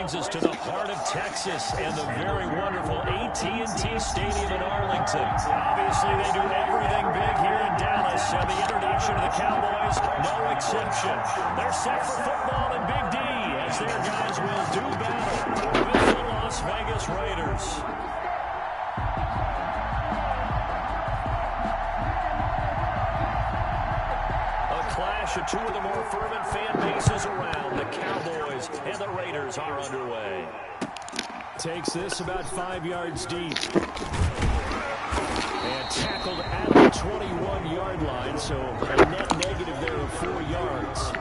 brings us to the heart of Texas and the very wonderful AT&T Stadium in Arlington. Obviously, they do everything big here in Dallas, and the introduction to the Cowboys, no exception. They're set for football in Big D as their guys will do battle with the Las Vegas Raiders. Clash of two of the more fervent fan bases around. The Cowboys and the Raiders are underway. Takes this about 5 yards deep. And tackled at the 21-yard line, so a net negative there of 4 yards.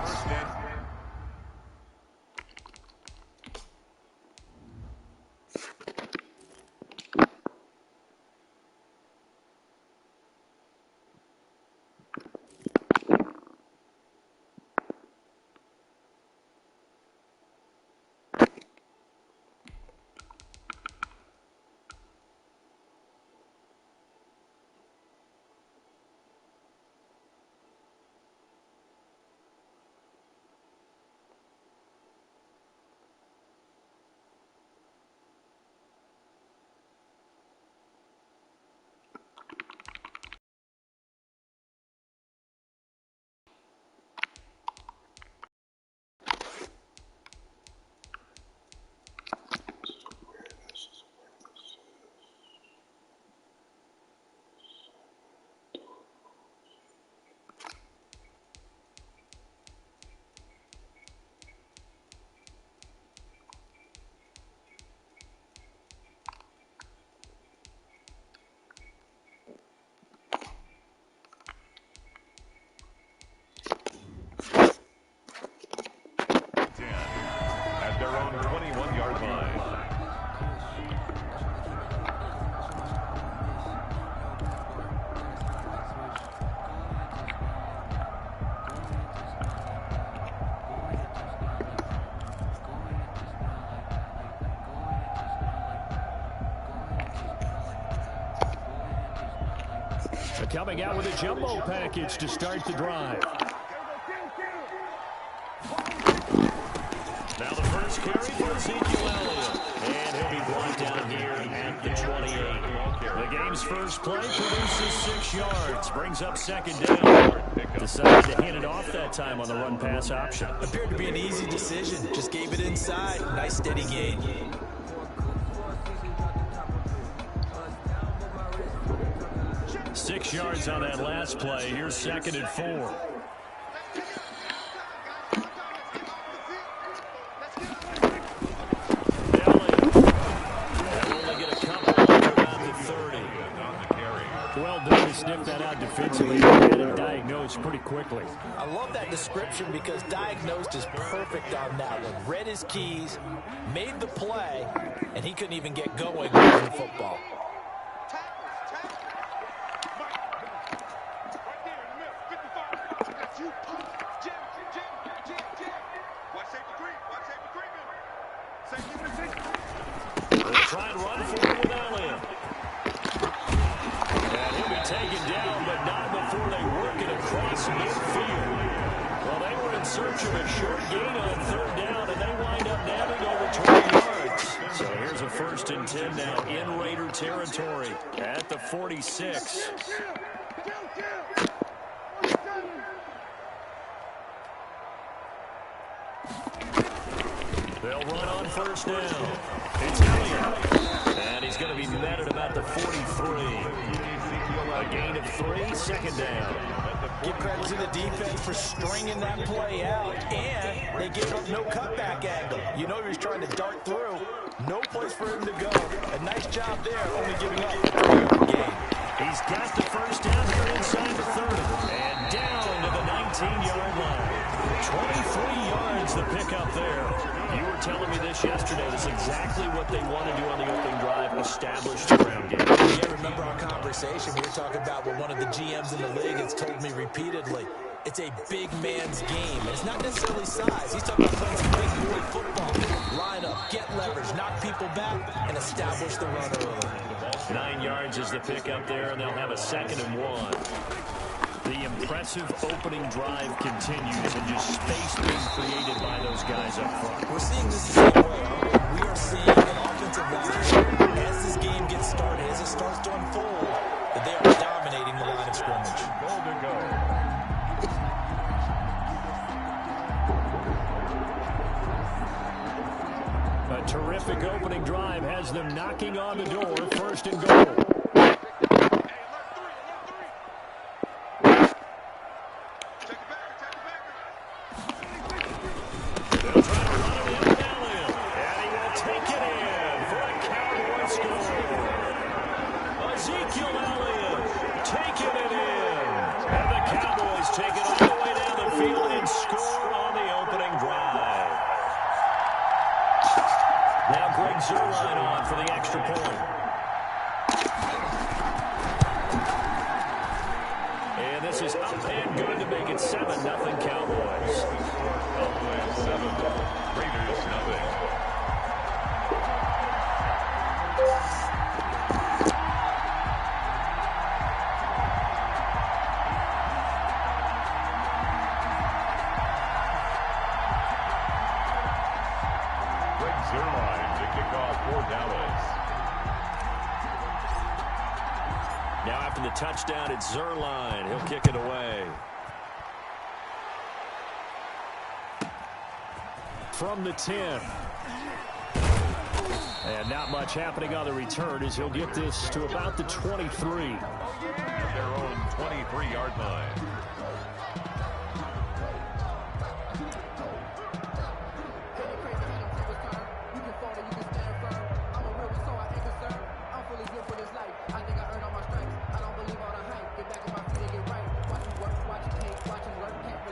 At their own 21-yard line. Coming out with a jumbo package to start the drive. Now the first carry for Ezekiel Elliott. And he'll be brought down here at the 28. The game's first play produces 6 yards. Brings up second down. Decided to hand it off that time on the run-pass option. Appeared to be an easy decision. Just gave it inside. Nice steady gain. Six yards on that last play. Here's second and 4. Well done to sniff that out defensively and diagnose pretty quickly. I love that description because diagnosed is perfect on that one. Read his keys, made the play, and he couldn't even get going with the football. Try and run for it with Elliott. And he'll be taken down, but not before they work it across midfield. Well, they were in search of a short gain on third down, and they wind up nabbing over 20 yards. So here's a 1st and 10 now in Raider territory at the 46. They'll run on first down. It's Elliott. And he's going to be met at about the 43. A gain of 3, second down. Give credit to the defense for stringing that play out, and they gave up no cutback angle. You know he was trying to dart through. No place for him to go. A nice job there, only giving up a 3-yard gain. He's got the first down here inside the 30. And down to the 19-yard line. 23 yards the pickup there. You were telling me this yesterday. That's exactly what they want to do on the opening drive, establish the ground game. Yeah, remember our conversation? We were talking about what one of the GMs in the league has told me repeatedly. It's a big man's game. And it's not necessarily size. He's talking about playing some big boy football. Line up, get leverage, knock people back, and establish the run early. 9 yards is the pickup there, and they'll have a 2nd and 1. The impressive opening drive continues, and just space being created by those guys up front. We're seeing this the same way, aren't we? That terrific opening drive has them knocking on the door. 1st and goal. They'll try to run it in Elliott. And he will take it in for a Cowboy score. Ezekiel Elliott taking it in. And the Cowboys take it all the way down the field and score on the opening drive. Now Greg Zuerlein on for the extra point. And this is up and good to make it 7-0 Cowboys. Cowboys 7, Raiders 0. Zuerlein to kick off for Dallas. Now after the touchdown, it's Zuerlein. He'll kick it away. From the 10. And not much happening on the return as he'll get this to about the 23. At their own 23-yard line.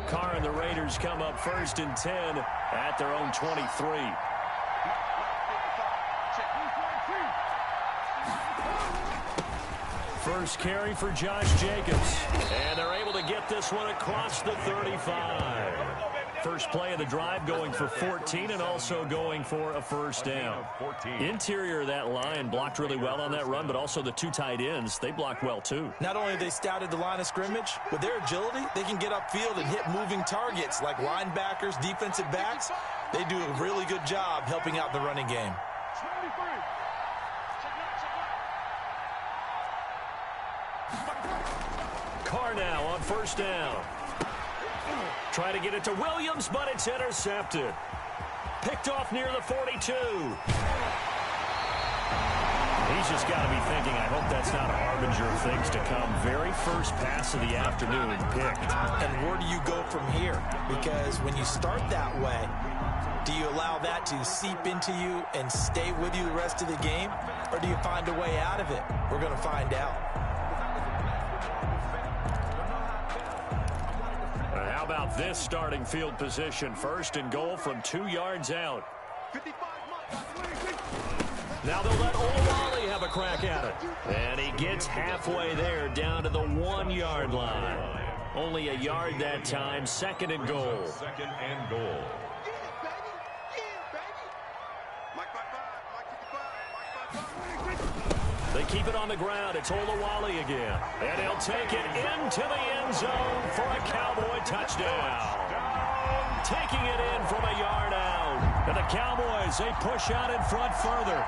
Carr and the Raiders come up 1st and 10 at their own 23. First carry for Josh Jacobs. And they're able to get this one across the 35. First play of the drive going for 14 and also going for a first down. Interior of that line blocked really well on that run, but also the 2 tight ends, they blocked well too. Not only have they scouted the line of scrimmage, with their agility, they can get upfield and hit moving targets like linebackers, defensive backs. They do a really good job helping out the running game. Carr now on first down. Try to get it to Williams, but it's intercepted. Picked off near the 42. He's just got to be thinking, I hope that's not a harbinger of things to come. Very first pass of the afternoon picked. And where do you go from here? Because when you start that way, do you allow that to seep into you and stay with you the rest of the game? Or do you find a way out of it? We're going to find out. How about this starting field position? 1st and goal from 2 yards out. Now they'll let Olawale have a crack at it. And he gets halfway there down to the 1-yard line. Only a yard that time. 2nd and goal. 2nd and goal. They keep it on the ground. It's Olawale again. And he'll take it into the end zone for a Cowboy touchdown. Taking it in from a yard out. And the Cowboys, they push out in front further.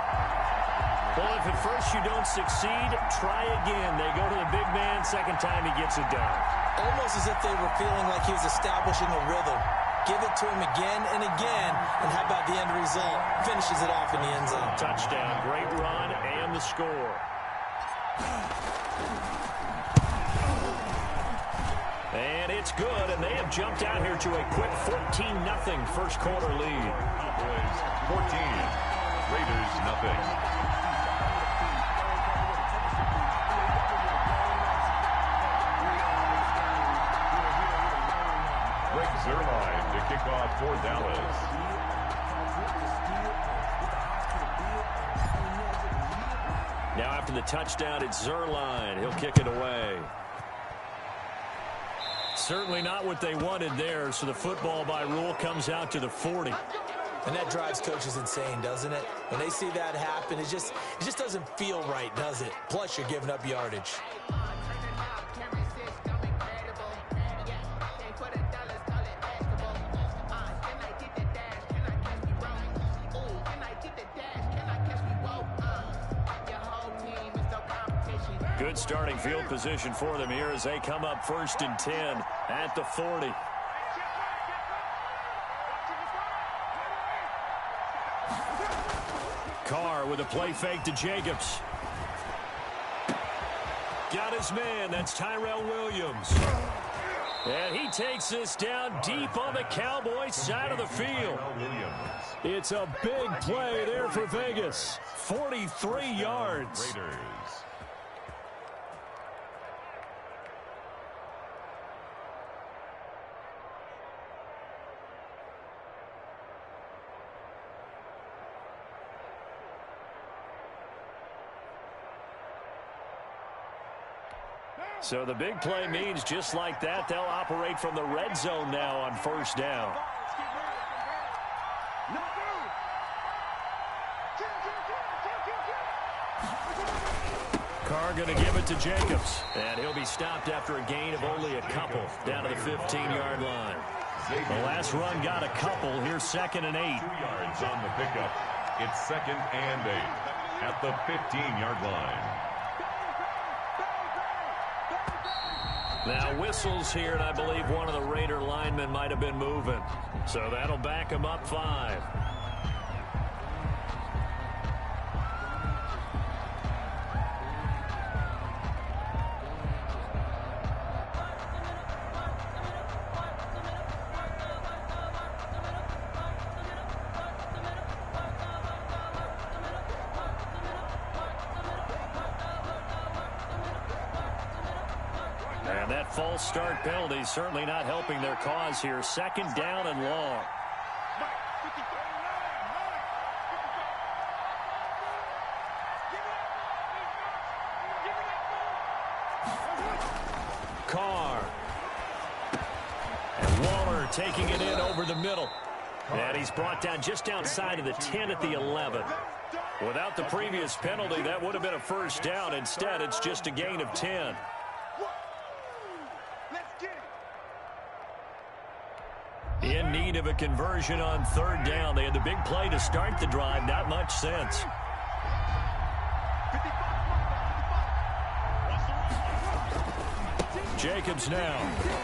Well, if at first you don't succeed, try again. They go to the big man. 2nd time he gets it done. Almost as if they were feeling like he was establishing a rhythm. Give it to him again and again. And how about the end result? Finishes it off in the end zone. Touchdown. Great run and the score. And it's good, and they have jumped out here to a quick 14-0 first quarter lead. Cowboys 14, Raiders 0. Greg Zuerlein to kick off for Dallas. Now after the touchdown, it's Zuerlein. He'll kick it away. Certainly not what they wanted there, so the football by rule comes out to the 40. And that drives coaches insane, doesn't it? When they see that happen, it just doesn't feel right, does it? Plus, you're giving up yardage. Good starting field position for them here as they come up 1st and 10 at the 40. Carr with a play fake to Jacobs. Got his man. That's Tyrell Williams. And he takes this down deep on the Cowboys side of the field. It's a big play there for Vegas. 43 yards. Raiders. So the big play means just like that, they'll operate from the red zone now on first down. Carr going to give it to Jacobs. And he'll be stopped after a gain of only a couple down to the 15-yard line. The last run got a couple. Here's 2nd and 8. 2 yards on the pickup. It's 2nd and 8 at the 15-yard line. Now whistles here, and I believe one of the Raider linemen might have been moving. So that'll back him up 5. And that false start penalty certainly not helping their cause here. 2nd down and long. Carr. And Waller taking it in over the middle. And he's brought down just outside of the 10 at the 11. Without the previous penalty, that would have been a first down. Instead, it's just a gain of 10. In need of a conversion on 3rd down. They had the big play to start the drive. Not much sense. Jacobs now.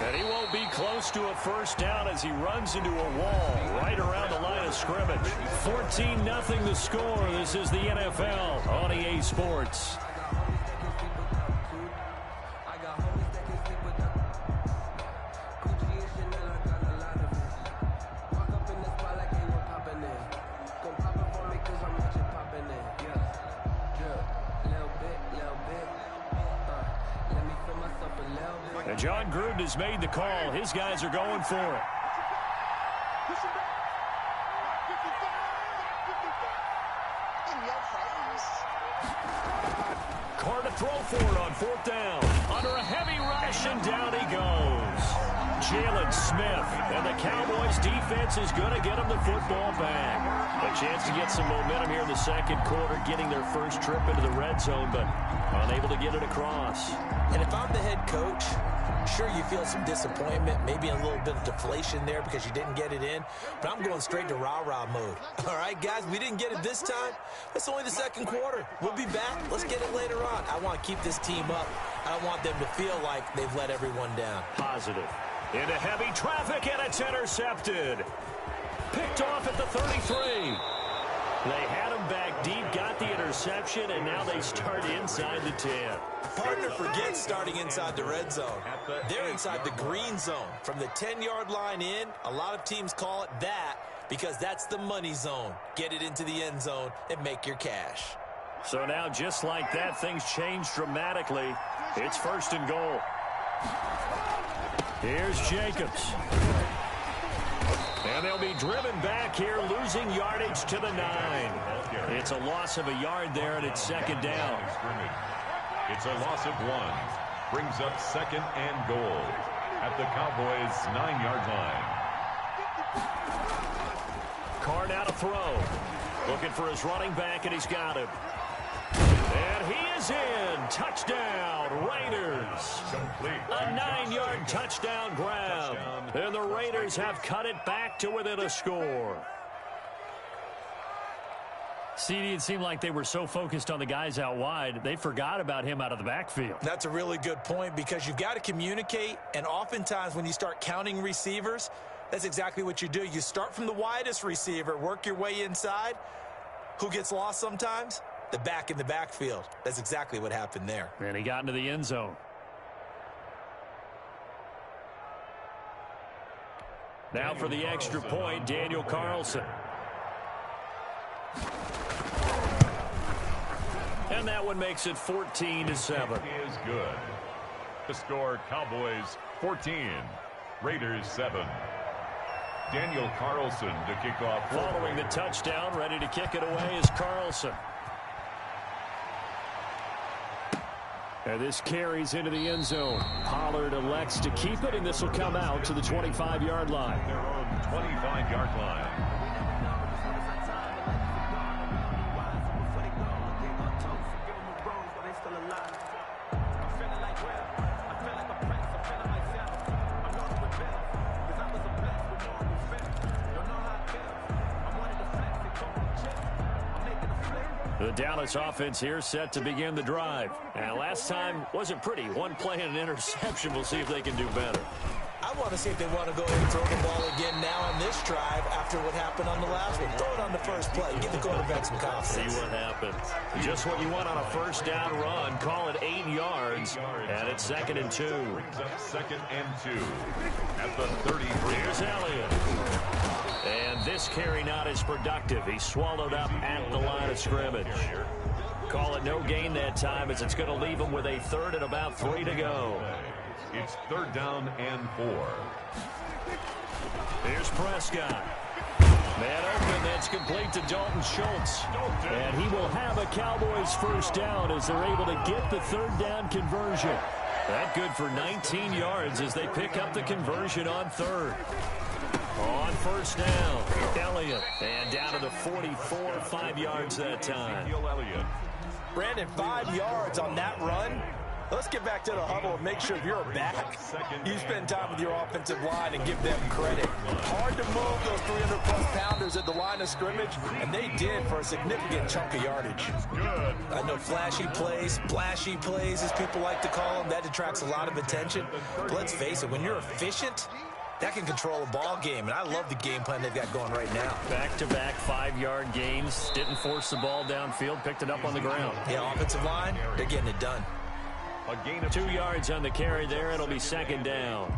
And he won't be close to a first down as he runs into a wall right around the line of scrimmage. 14-0 the score. This is the NFL on EA Sports. And John Gruden has made the call. His guys are going for it. Carr to throw for it on 4th down. Under a heavy rush, and down he goes. Jalen Smith. And the Cowboys defense is going to get him the football back. A chance to get some momentum here in the 2nd quarter, getting their first trip into the red zone, but unable to get it across. And if I'm the head coach, sure, you feel some disappointment, maybe a little bit of deflation there because you didn't get it in, but I'm going straight to rah-rah mode. All right, guys, we didn't get it this time. It's only the 2nd quarter. We'll be back. Let's get it later on. I want to keep this team up. I don't want them to feel like they've let everyone down. Positive. Into heavy traffic, and it's intercepted. Picked off at the 33. They had him back deep, got the interception, and now they start inside the 10. Partner forgets starting inside the red zone. They're inside the green zone. From the 10-yard line in, a lot of teams call it that because that's the money zone. Get it into the end zone and make your cash. So now, just like that, things change dramatically. It's 1st and goal. Here's Jacobs. And they'll be driven back here, losing yardage to the 9. It's a loss of a yard there, and it's 2nd down. It's a loss of 1. Brings up 2nd and goal at the Cowboys' 9-yard line. Carr now to throw. Looking for his running back, and he's got him. And he is in. Touchdown, Raiders. A 9-yard touchdown grab. And the Raiders have cut it back to within a score. CD, it seemed like they were so focused on the guys out wide, they forgot about him out of the backfield. That's a really good point because you've got to communicate, and oftentimes when you start counting receivers, that's exactly what you do. You start from the widest receiver, work your way inside. who gets lost sometimes? The back in the backfield. That's exactly what happened there. And he got into the end zone. Now for the extra point, Daniel Carlson. And that one makes it 14-7. Is good. The score, Cowboys 14, Raiders 7. Daniel Carlson to kick off. Following the touchdown, ready to kick it away is Carlson. And this carries into the end zone. Pollard elects to keep it, and this will come out to the 25-yard line. Their own 25-yard line. The Dallas offense here set to begin the drive. And last time wasn't pretty. One play and an interception. We'll see if they can do better. I want to see if they want to go ahead and throw the ball again now on this drive after what happened on the last one. Throw it on the first play. Give the quarterback some confidence. See what happens. Just what you want on a first down run. Call it 8 yards. And it's 2nd and 2. Brings up 2nd and 2 at the 33. Here's Elliott. And this carry not as productive. He's swallowed up at the line of scrimmage. Call it no gain that time as it's going to leave him with a 3rd and about 3 to go. It's 3rd down and 4. Here's Prescott. Man open, that's complete to Dalton Schultz. And he will have a Cowboys first down as they're able to get the 3rd down conversion. That good for 19 yards as they pick up the conversion on 3rd. On first down, Elliott. And down to the 44, 5 yards that time. Brandon, 5 yards on that run. Let's get back to the huddle and make sure if you're a back, you spend time with your offensive line and give them credit. Hard to move those 300-plus pounders at the line of scrimmage, and they did for a significant chunk of yardage. Good. I know flashy plays, splashy plays, as people like to call them, that attracts a lot of attention. But let's face it, when you're efficient, that can control a ball game, and I love the game plan they've got going right now. Back-to-back 5-yard gains. Didn't force the ball downfield, picked it up on the ground. Yeah, offensive line, they're getting it done. A gain of 2 yards on the carry there. It'll be 2nd down.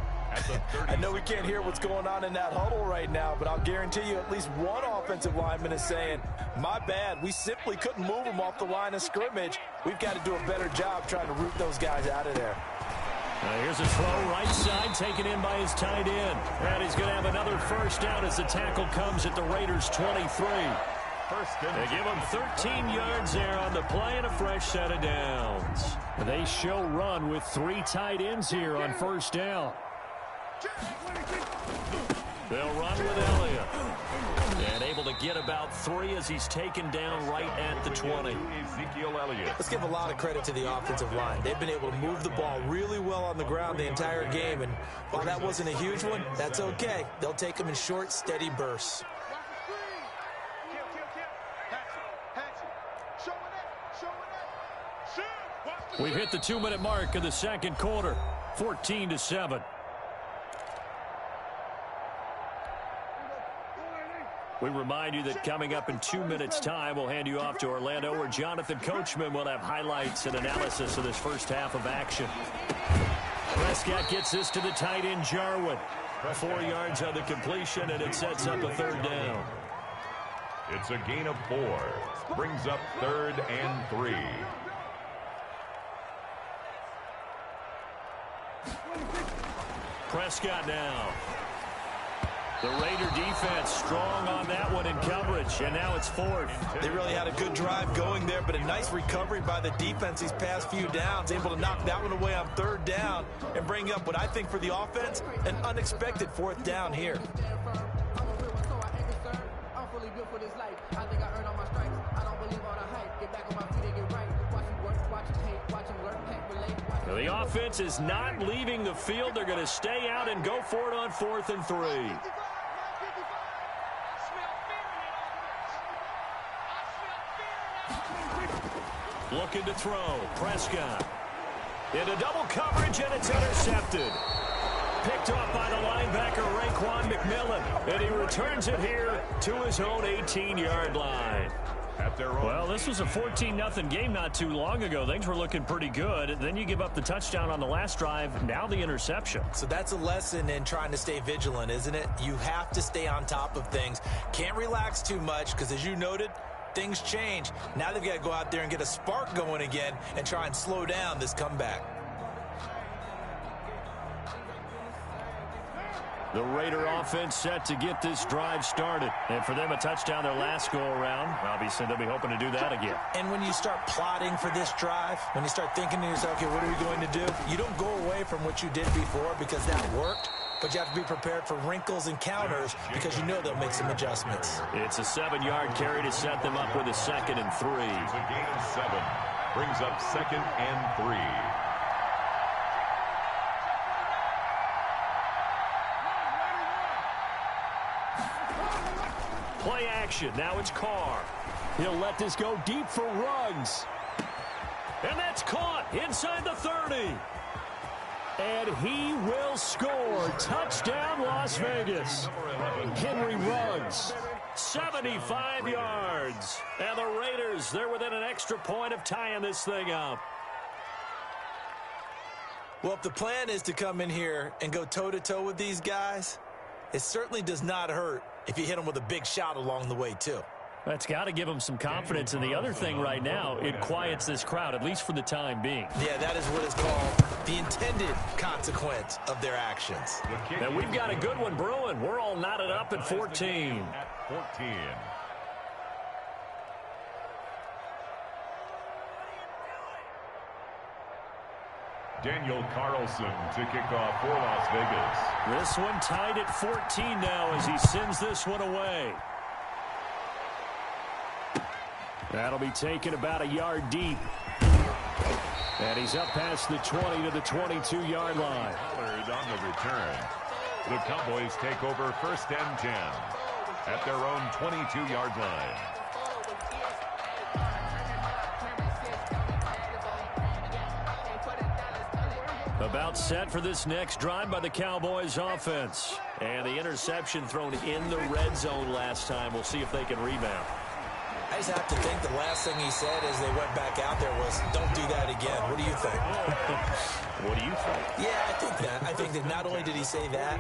I know we can't hear what's going on in that huddle right now, but I'll guarantee you at least one offensive lineman is saying, my bad, we simply couldn't move them off the line of scrimmage. We've got to do a better job trying to root those guys out of there. Here's a throw right side taken in by his tight end. And he's going to have another first down as the tackle comes at the Raiders' 23. They give him 13 yards there on the play and a fresh set of downs. They show run with 3 tight ends here on first down. They'll run with Elliott. And able to get about 3 as he's taken down right at the 20. Ezekiel Elliott. Let's give a lot of credit to the offensive line. They've been able to move the ball really well on the ground the entire game. And while that wasn't a huge one, that's okay. They'll take them in short, steady bursts. We've hit the 2-minute mark of the second quarter. 14-7. We remind you that coming up in 2 minutes' time, we'll hand you off to Orlando, where Jonathan Coachman will have highlights and analysis of this first half of action. Prescott gets this to the tight end, Jarwin. 4 yards on the completion, and it sets up a 3rd down. It's a gain of 4. Brings up 3rd and 3. Prescott now. The Raider defense strong on that one in coverage, and now it's 4th. They really had a good drive going there, but a nice recovery by the defense these past few downs, able to knock that one away on 3rd down and bring up what I think for the offense, an unexpected 4th down here. The offense is not leaving the field. They're going to stay out and go for it on 4th and 3. Looking to throw. Prescott. Into double coverage, and it's intercepted. Picked off by the linebacker, Raekwon McMillan. And he returns it here to his own 18-yard line. at their own. Well, this was a 14-0 game not too long ago. Things were looking pretty good. Then you give up the touchdown on the last drive. Now the interception. So that's a lesson in trying to stay vigilant, isn't it? You have to stay on top of things. Can't relax too much because, as you noted, things change. Now they've got to go out there and get a spark going again and try and slow down this comeback. The Raider offense set to get this drive started. And for them, a touchdown their last go-around. Obviously, they'll be hoping to do that again. And when you start plotting for this drive, when you start thinking to yourself, okay, what are we going to do? You don't go away from what you did before because that worked. But you have to be prepared for wrinkles and counters because you know they'll make some adjustments. It's a 7-yard carry to set them up with a 2nd and 3. It's a gain of 7. Brings up 2nd and 3. Play action. Now it's Carr. He'll let this go deep for Ruggs. And that's caught inside the 30. And he will score. Touchdown, Las Vegas. Henry Ruggs, 75 yards. And the Raiders, they're within an extra point of tying this thing up. Well, if the plan is to come in here and go toe-to-toe with these guys, it certainly does not hurt if you hit them with a big shot along the way, too. That's got to give them some confidence. And the other thing right now, it quiets this crowd, at least for the time being. Yeah, that is what is called the intended consequence of their actions. And we've got a good one brewing. We're all knotted up at 14. At 14. Daniel Carlson to kick off for Las Vegas. This one tied at 14 now as he sends this one away. That'll be taken about a yard deep. And he's up past the 20 to the 22-yard line. Pollard on the return. The Cowboys take over 1st and 10 at their own 22-yard line. About set for this next drive by the Cowboys offense. And the interception thrown in the red zone last time. We'll see if they can rebound. I just have to think the last thing he said as they went back out there was, don't do that again. What do you think? What do you think? Yeah, I think that. I think that not only did he say that,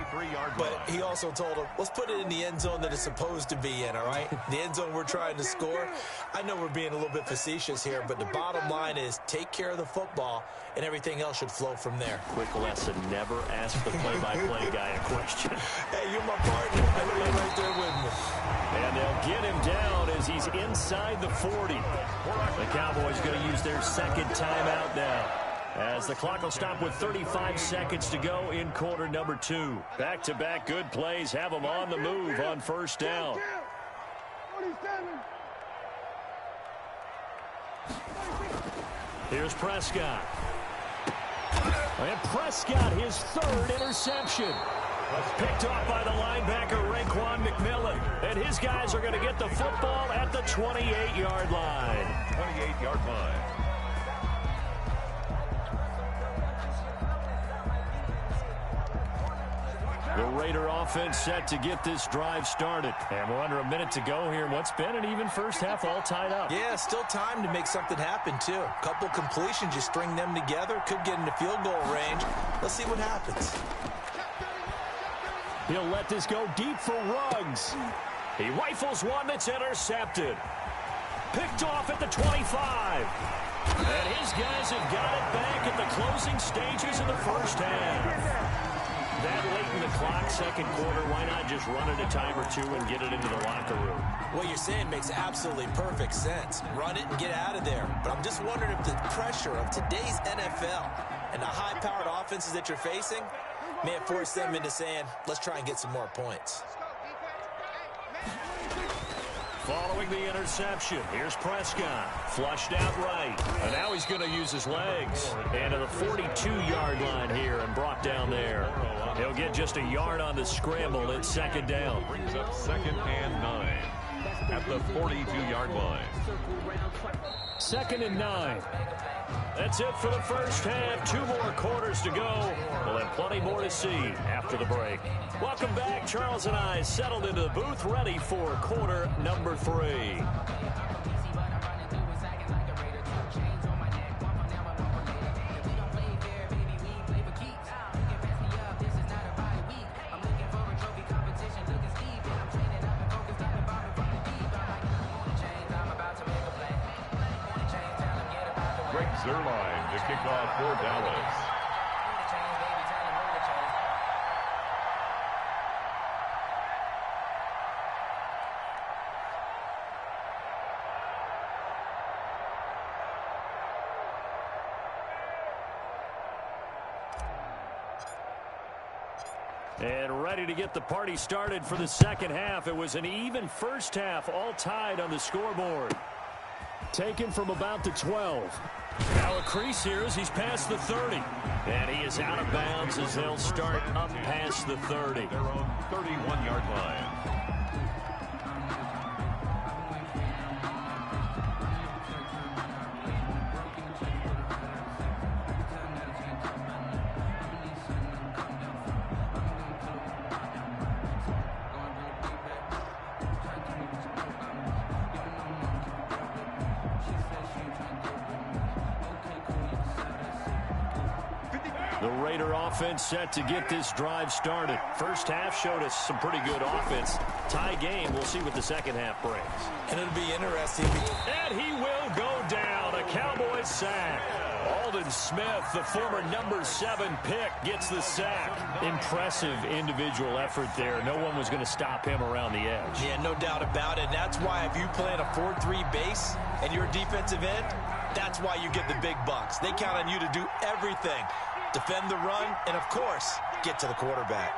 but he also told him, let's put it in the end zone that it's supposed to be in, all right? The end zone we're trying to score. I know we're being a little bit facetious here, but the bottom line is take care of the football, and everything else should flow from there. Quick lesson, never ask the play-by-play guy a question. Hey, you're my partner. I know you're right there with me. And they'll get him down as he's inside the 40. The Cowboys going to use their 2nd timeout now, as the clock will stop with 35 seconds to go in quarter number 2. Back-to-back good plays have them on the move on 1st down. Here's Prescott. And Prescott, his 3rd interception. Picked off by the linebacker, Raekwon McMillan. And his guys are going to get the football at the 28-yard line. 28-yard line. The Raider offense set to get this drive started. And we're under a minute to go here. What's been an even first half all tied up. Yeah, still time to make something happen, too. A couple completions, you string them together. Could get into field goal range. Let's see what happens. He'll let this go deep for Ruggs. He rifles one that's intercepted. Picked off at the 25. And his guys have got it back at the closing stages of the first half. That late in the clock, 2nd quarter, why not just run it a time or 2 and get it into the locker room? What you're saying makes absolutely perfect sense. Run it and get out of there. But I'm just wondering if the pressure of today's NFL and the high-powered offenses that you're facing may have forced them into saying, let's try and get some more points. Following the interception, here's Prescott. Flushed out right. And now he's going to use his legs. And to the 42-yard line here and brought down there. He'll get just a yard on the scramble. It's 2nd down. Brings up 2nd and 9 at the 42-yard line. 2nd and 9. That's it for the first half. 2 more quarters to go. We'll have plenty more to see after the break. Welcome back. Charles and I settled into the booth, ready for quarter number 3. Zerline to kick off for Dallas. And ready to get the party started for the second half. It was an even first half, all tied on the scoreboard. Taken from about the 12. Now a crease here as he's past the 30. And he is out of bounds as they'll start up past the 30. Their own 31-yard line. The Raider offense set to get this drive started. First half showed us some pretty good offense. Tie game. We'll see what the second half brings. And it'll be interesting. And he will go down. A Cowboys sack. Aldon Smith, the former number 7 pick, gets the sack. Impressive individual effort there. No one was going to stop him around the edge. Yeah, no doubt about it. And that's why if you play in a 4-3 base and you're a defensive end, that's why you get the big bucks. They count on you to do everything. Defend the run, and, of course, get to the quarterback.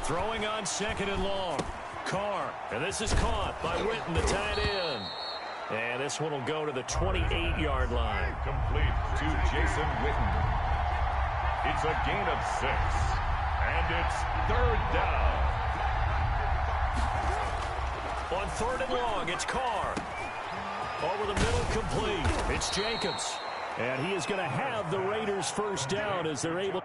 Throwing on second and long. Carr, and this is caught by Witten, the tight end. And this one will go to the 28-yard line. Complete to Jason Witten. It's a gain of 6. And it's third down. On third and long, it's Carr. Over the middle, complete. It's Jacobs. And he is going to have the Raiders first down as they're able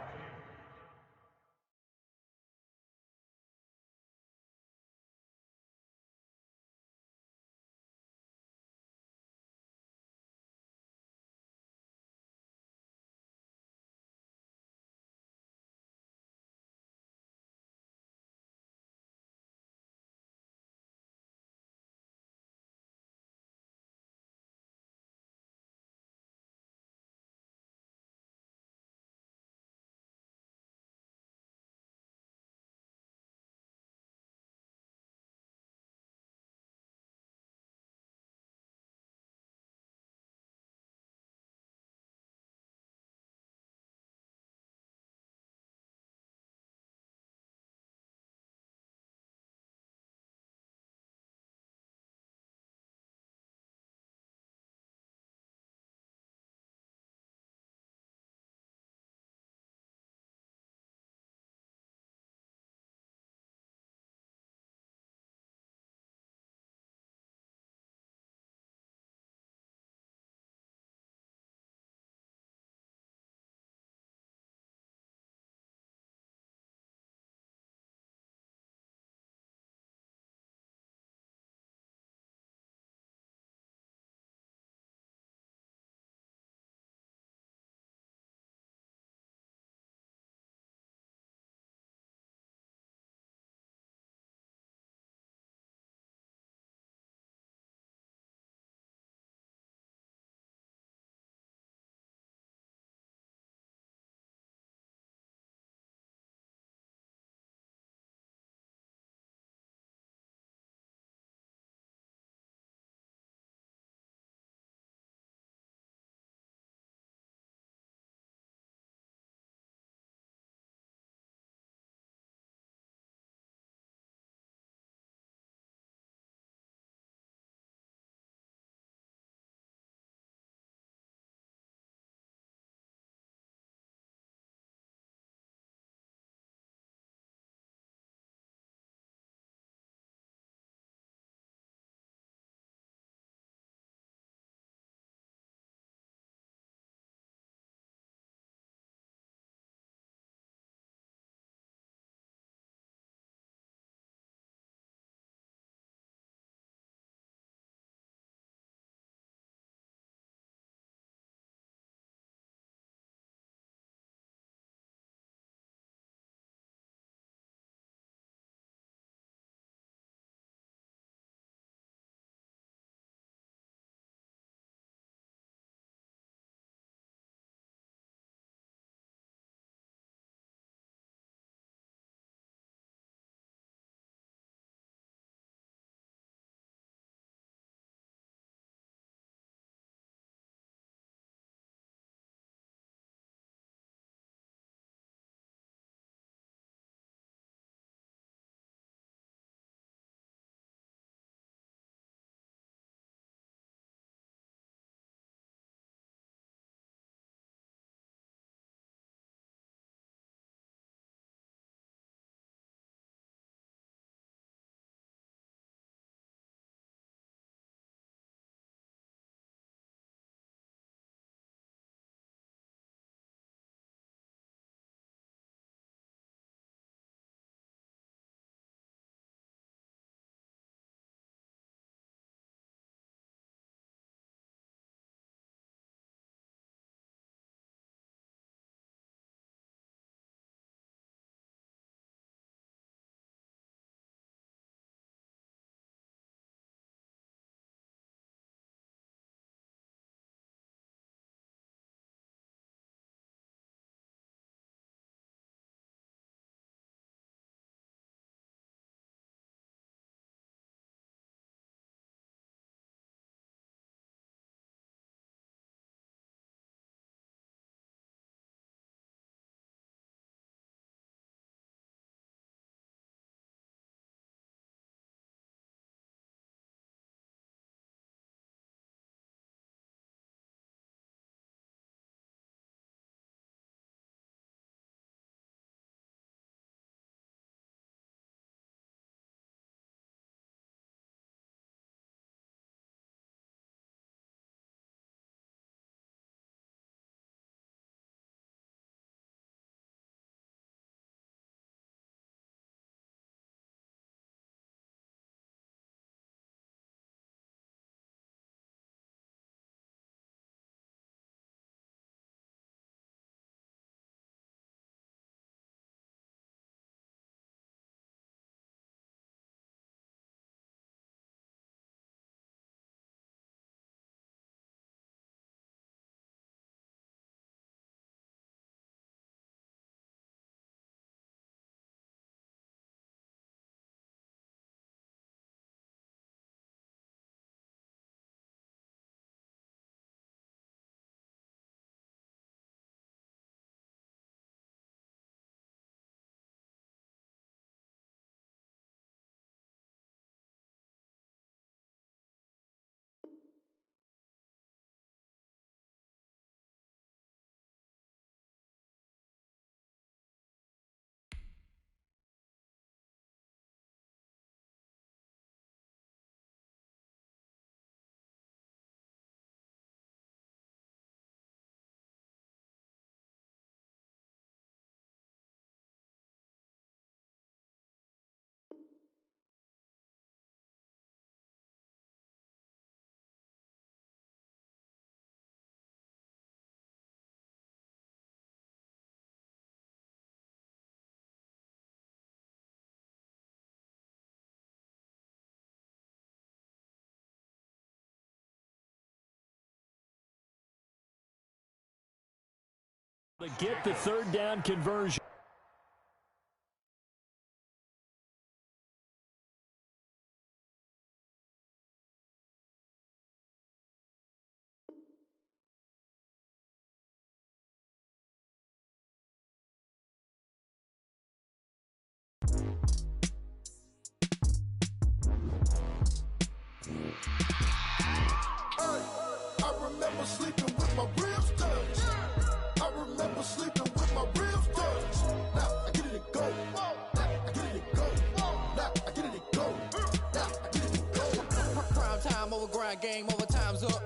To get the third down conversion. I remember sleeping with my ribs touched. I remember sleeping with my ribs touched. Now I get it to go. Now I get it to go. Now I get it to go. Now I get it to go. Prime time over grind game, over time's up.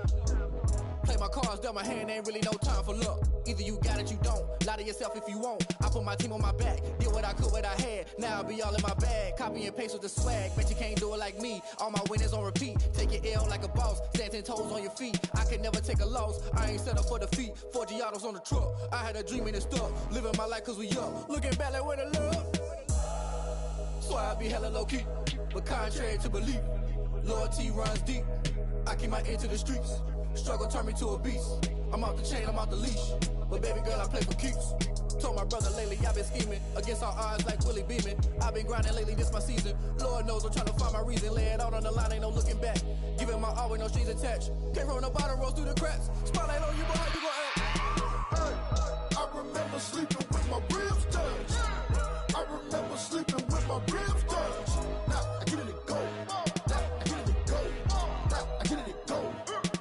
Play my cards, dealt my hand, ain't really no time for luck. Either you got it, you don't. Lie to yourself if you won't. I put my team on my back, did what I could, what I had. Now I'll be all in my bag, copy and paste with the swag. Bet you can't do it like me. All my winners on repeat. Take your L like a boss, stand 10 toes on your feet. I can never take a loss. I ain't set up for defeat. 4 Giottos on the truck. I had a dream and it stuck. Living my life cause we up. Looking back like where the love. So I be hella low key, but contrary to belief, loyalty runs deep. I keep my ear to the streets. Struggle turned me to a beast. I'm off the chain, I'm off the leash. But baby girl, I play for keeps. Told my brother lately, I've been scheming against all odds like Willie Beeman. I've been grinding lately, this my season. Lord knows I'm trying to find my reason. Lay it out on the line, ain't no looking back. Giving my all with no strings attached. Came from the bottom, rose through the cracks. Spotlight on you, but how you gon' act? Hey, I remember sleeping with my ribs touched. I remember sleeping with my ribs touched. Now I get it to go. Now I get it to go. Now I get it to go.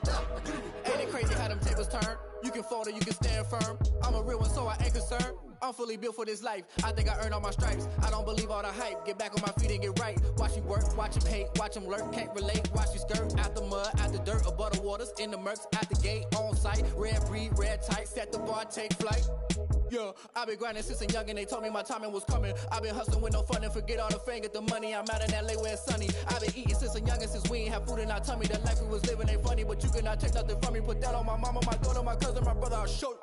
Now I get it to go. Ain't it crazy how them tables turn? You can fold or you can stand firm. I'm a real one, so I ain't concerned. I'm fully built for this life. I think I earned all my stripes. I don't believe all the hype. Get back on my feet and get right. Watch you work, watch him hate, watch him lurk. Can't relate, watch you skirt. Out the mud, out the dirt, above the waters, in the murks, out the gate, on site. Red breed, red tight, set the bar, take flight. Yeah, I been grinding since a youngin', they told me my timing was coming. I been hustling with no fun and forget all the fame, get the money. I'm out in LA where it's sunny. I been eating since a youngin', since we ain't have food in our tummy. The life we was living ain't funny, but you cannot take nothing from me. Put that on my mama, my daughter, my cousin, my brother, I'll show you.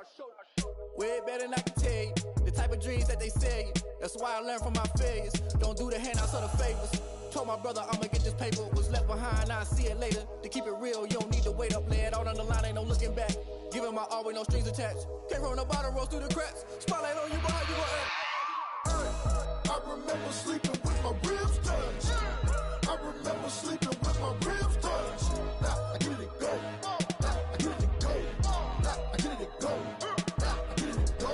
Way better than I can tell you. The type of dreams that they sell you. That's why I learned from my failures. Don't do the handouts or the favors. Told my brother I'ma get this paper. Was left behind, I'll see it later. To keep it real, you don't need to wait up. Lay it out on the line, ain't no looking back. Giving my all with no strings attached. Came from the bottom, rose through the cracks. Spotlight on you, but how you gon' act? I remember sleeping with my ribs touched. I remember sleeping with my ribs touched. Now I get it to go. Now I get it to go. Now I get it to go. Now I get it to go.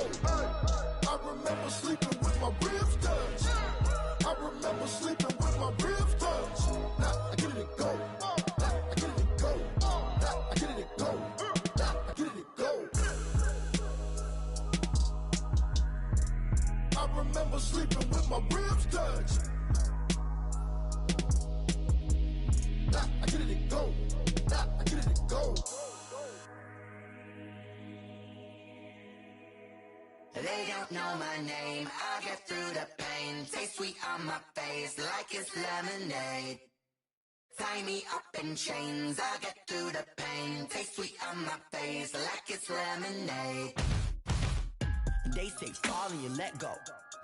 I remember sleeping with my ribs touched. I remember sleeping with my ribs touched. Now I get it to go. Now I get it to go. Now I get it to go. Now I get it to go. I remember sleeping with my ribs touched. Now I get it to go. Now I get it to go. They don't know my name, I get through the pain. Taste sweet on my face like it's lemonade. Tie me up in chains, I get through the pain. Taste sweet on my face like it's lemonade. They say fall and you let go,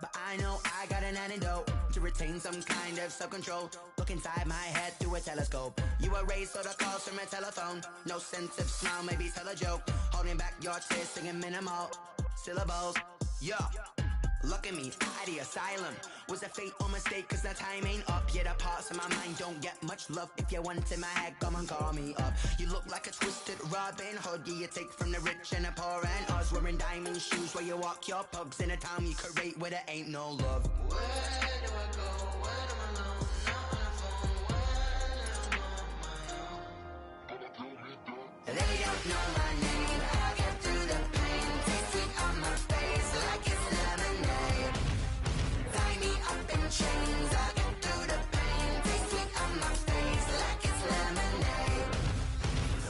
but I know I got an antidote to retain some kind of self-control. Look inside my head through a telescope. You erase all the calls from a telephone. No sense of smile, maybe tell a joke. Holding back your tears, singing minimal syllables. Yeah, look at me, out the asylum. Was a fate or mistake, cause the time ain't up. Yeah, the parts of my mind don't get much love. If you want in my head, come and call me up. You look like a twisted Robin Hood. Yeah, you take from the rich and the poor and us. Wearing diamond shoes where you walk your pugs in a town you create where there ain't no love. Where do I go? When I'm alone? Not on the phone. When I'm on my own. They don't know my name. I get through the pain. Taste sweet on my face like it's lemonade. Tie me up in chains. I get through the pain. Taste sweet on my face like it's lemonade.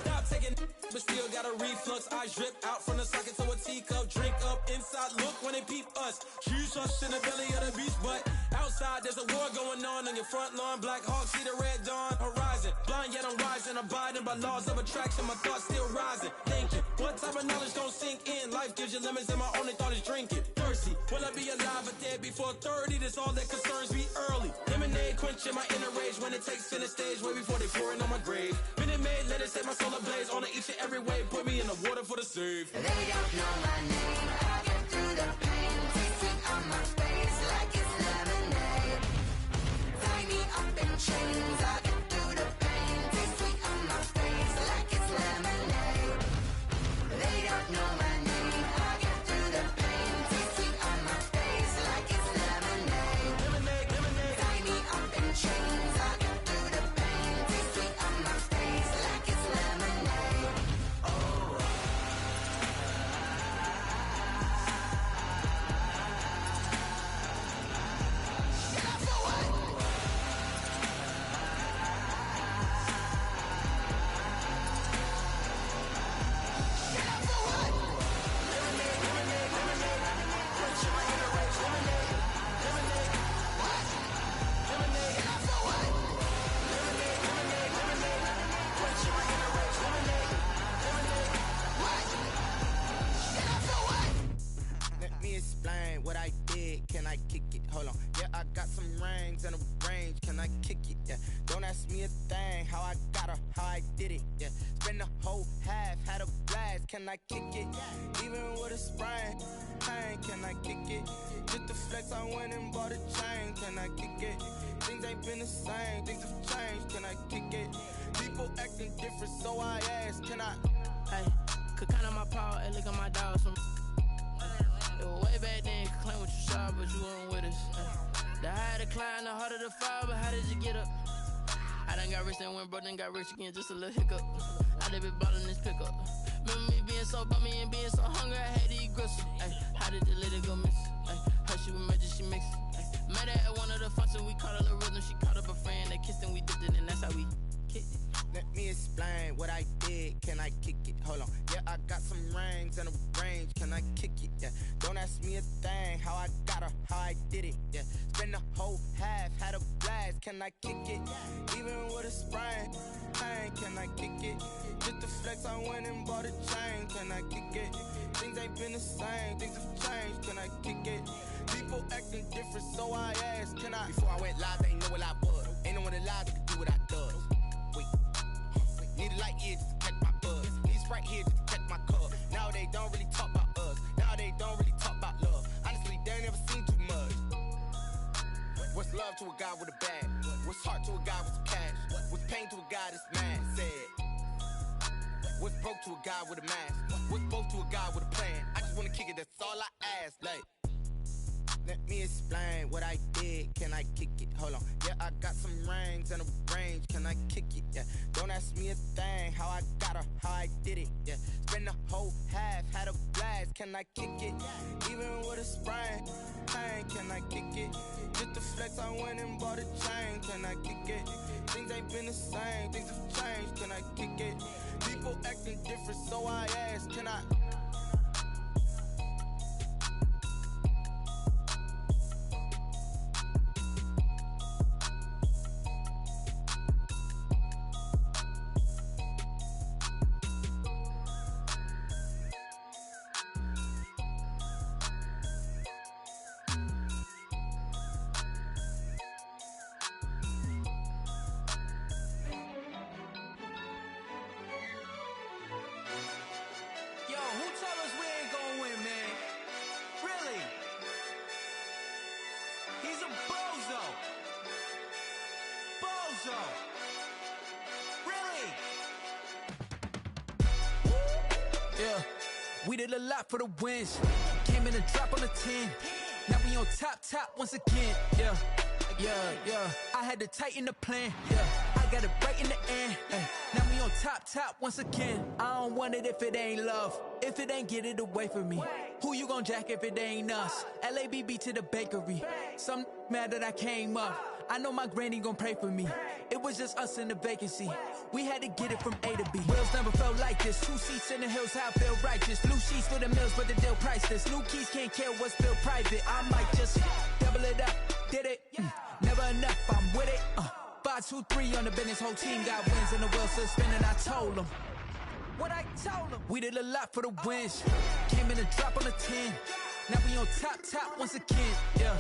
Stop taking, but still got a reflux. Eyes drip out from the socket to a teacup. Drink up inside, look when they peep us. Choose us in the belly of the beast, but outside there's a war going on your front lawn. Black Hawk, see the red dawn horizon. Blind yet I'm rising, abiding by laws of attraction. My thoughts still rising, thinking what type of knowledge don't sink in. Life gives you limits and my only thought is drinking. Thirsty, will I be alive or dead before 30? That's all that concerns me early. Lemonade quenching my inner rage when it takes center stage way before they pour it on my grave. Minute Maid, let it set my soul ablaze on each and every way. Put me in the water for the save. They don't know my name. I get can I kick it? Yeah, don't ask me a thing, how I got her, how I did it. Yeah, spend the whole half, had a blast, can I kick it? Even with a sprain, pain, can I kick it? Just the flex, I went and bought a chain, can I kick it? Things ain't been the same, things have changed, can I kick it? People acting different, so I ask, can I? Hey, could count on my power, and look at my dogs from. It was way back then, could claim what you saw, but you weren't with us. The higher the climb, the harder the fall, but how did you get up? I done got rich and went broke, then got rich again, just a little hiccup. I done been ballin' this pickup. Remember me being so bummy and being so hungry, I had to eat gristle. Ay, how did the lady go miss? Ay, her she was magic, she mixed. Met her at one of the functions, we caught her the rhythm, she caught up a friend, they kissed and we dipped it, and that's how we kicked it. Let me explain what I did, can I kick it? Hold on, yeah, I got some rings and a range, can I kick it? Yeah, don't ask me a thing, how I got her, how I did it. Yeah, spend the whole half, had a blast, can I kick it? Even with a sprain, pain, can I kick it? Just the flex, I went and bought a chain, can I kick it? Things ain't been the same, things have changed, can I kick it? People acting different, so I asked, can I? Before I went live, they ain't know what I was. Ain't no one alive that could do what I does. Wait. Need a light here just to catch my buzz. Need Sprite here just to catch my cup. Now they don't really talk about us. Now they don't really talk about love. Honestly, they ain't never seen too much. What's love to a guy with a bag? What's heart to a guy with some cash? What's pain to a guy that's mad? Said. What's broke to a guy with a mask? What's both to a guy with a plan? I just wanna kick it, that's all I ask. Like, let me explain what I did, can I kick it? Hold on, yeah, I got some rings and a range, can I kick it? Yeah, don't ask me a thing, how I got her, how I did it. Yeah, spend the whole half, had a blast, can I kick it? Even with a sprain, pain, can I kick it? Just the flex, I went and bought a chain, can I kick it? Things ain't been the same, things have changed, can I kick it? People acting different, so I ask, can I? Yo, who told us we ain't gonna win, man? Really? He's a bozo. Bozo. Really? Yeah, we did a lot for the wins. Came in a drop on the 10. Now we on top once again. Yeah. I had to tighten the plan. Yeah, I got it right in the end. Ay. Now we on top once again. I don't want it if it ain't love. If it ain't, get it away from me. Who you gon' jack if it ain't us? LABB to the bakery. Some mad that I came up. I know my granny gon' pray for me. It was just us in the vacancy. We had to get it from A to B. Wheels never felt like this. 2 seats in the hills, how I feel righteous. Blue sheets for the mills, but the deal priceless. New keys can't care what's built private. I might just double it up. Did it? Never enough, I'm with it. 5, 2, 3 on the business. Whole team got wins and the wheels still spinning. I told them what I told them. We did a lot for the wins. Came in a drop on the 10. Now we on top once again. Yeah.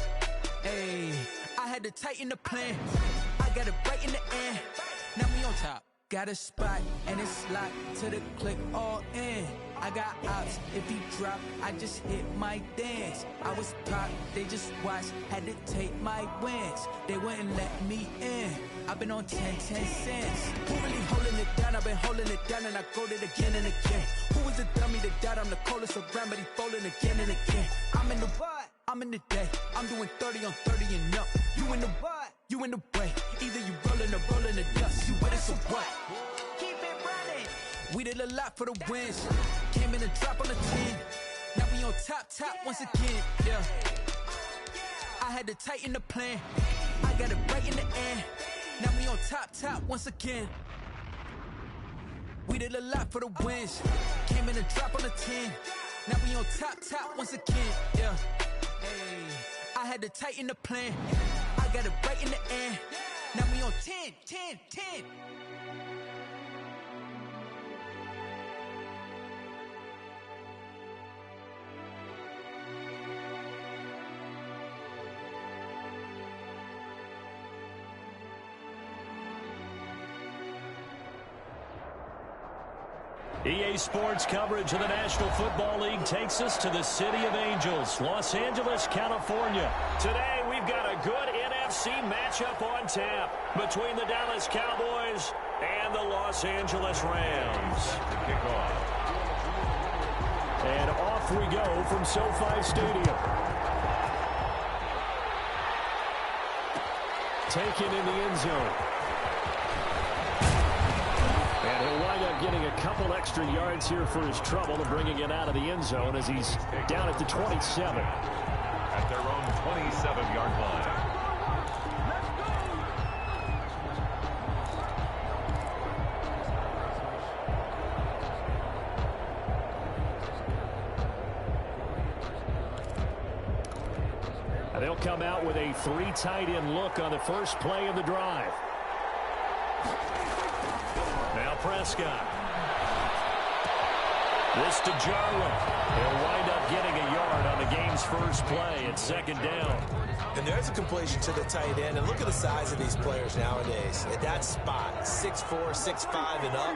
Hey, I had to tighten the plan. I got it right in the end. Now we on top. Got a spot and it's locked to the click all in. I got ops, if he drop, I just hit my dance. I was pop, they just watched, had to take my wins. They wouldn't let me in. I've been on 10 cents. Who really holding it down? I've been holding it down and I go it again and again. Who was the dummy that died? I'm the coldest around, but he folding again and again. I'm in the what? I'm in the day. I'm doing 30 on 30 and up. You in the what? You in the way. Either you rolling or rolling the dust. You with us or what? Keep it running. We did a lot for the wins. Came in a drop on the 10. Now we on top once again. Yeah. I had to tighten the plan. I got it right in the end. Now we on top once again. We did a lot for the wins. Came in a drop on the 10. Now we on top once again. Yeah. Hey, I had to tighten the plan. I got it right in the end. Now we on 10. EA Sports coverage of the National Football League takes us to the City of Angels, Los Angeles, California. Today, we've got a good NFC matchup on tap between the Dallas Cowboys and the Los Angeles Rams. And off we go from SoFi Stadium. Taken in the end zone. And he'll wind up getting a couple extra yards here for his trouble and bringing it out of the end zone as he's down at the 27. At their own 27-yard line. They'll come out with a 3 tight end look on the first play of the drive. Now Prescott. This to Jarwin. He'll wind up getting a yard on the game's first play at second down. And there's a completion to the tight end. And look at the size of these players nowadays. At that spot, 6'4", 6'5", and up.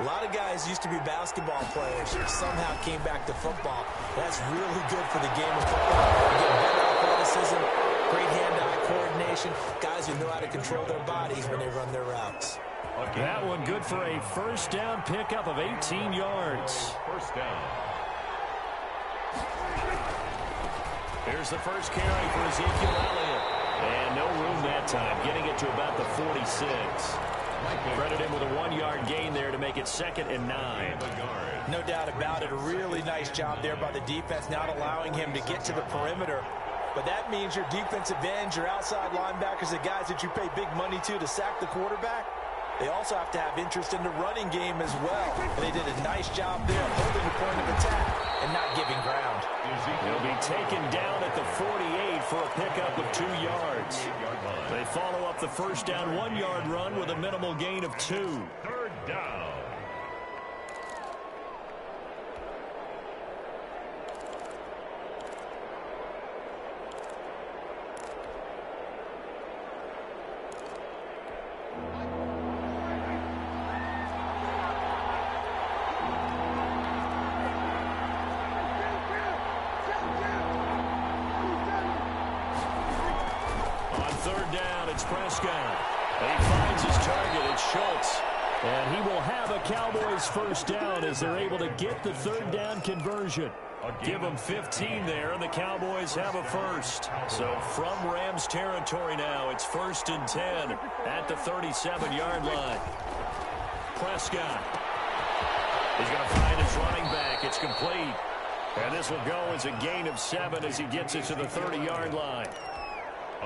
A lot of guys used to be basketball players who somehow came back to football. That's really good for the game of football. You get better athleticism, great hand-eye coordination, guys who know how to control their bodies when they run their routes. That one good for a first down pickup of 18 yards. First down. Here's the first carry for Ezekiel Elliott. And no room that time, getting it to about the 46. Credit him with a 1-yard gain there to make it 2nd and 9. No doubt about it. A really nice job there by the defense, not allowing him to get to the perimeter. But that means your defensive ends, your outside linebackers, the guys that you pay big money to sack the quarterback, they also have to have interest in the running game as well. And they did a nice job there holding the point of attack and not giving ground. He'll be taken down at the 48 for a pickup of 2 yards. They follow up the first down 1-yard run with a minimal gain of 2. Third down. It's Prescott. He finds his target. It's Schultz. And he will have a Cowboys first down as they're able to get the third down conversion. Give them 15 there, and the Cowboys have a first. So from Rams territory now, it's 1st and 10 at the 37-yard line. Prescott. He's going to find his running back. It's complete. And this will go as a gain of 7 as he gets it to the 30-yard line.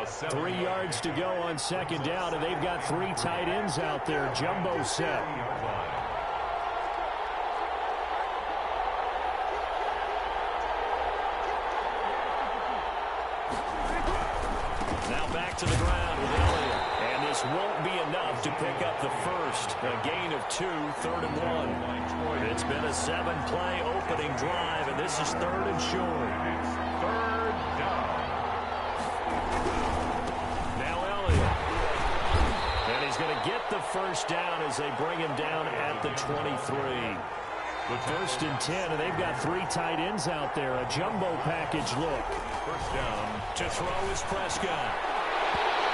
3 yards to go on second down, and they've got 3 tight ends out there. Jumbo set. Now back to the ground with Elliott. And this won't be enough to pick up the first. A gain of 2, 3rd and 1. It's been a 7-play opening drive, and this is 3rd and short. Third down. And he's going to get the first down as they bring him down at the 23. With 1st and 10, and they've got 3 tight ends out there. A jumbo package look. First down. To throw is Prescott.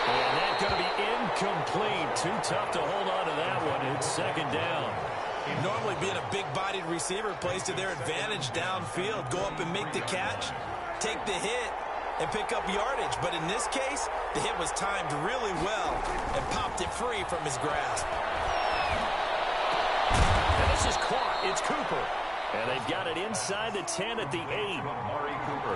And that's going to be incomplete. Too tough to hold on to that one. It's 2nd down. Normally being a big-bodied receiver plays to their advantage downfield. Go up and make the catch, take the hit, and pick up yardage. But in this case, the hit was timed really well and popped it free from his grasp. And this is caught. It's Cooper. And they've got it inside the 10 at the 8.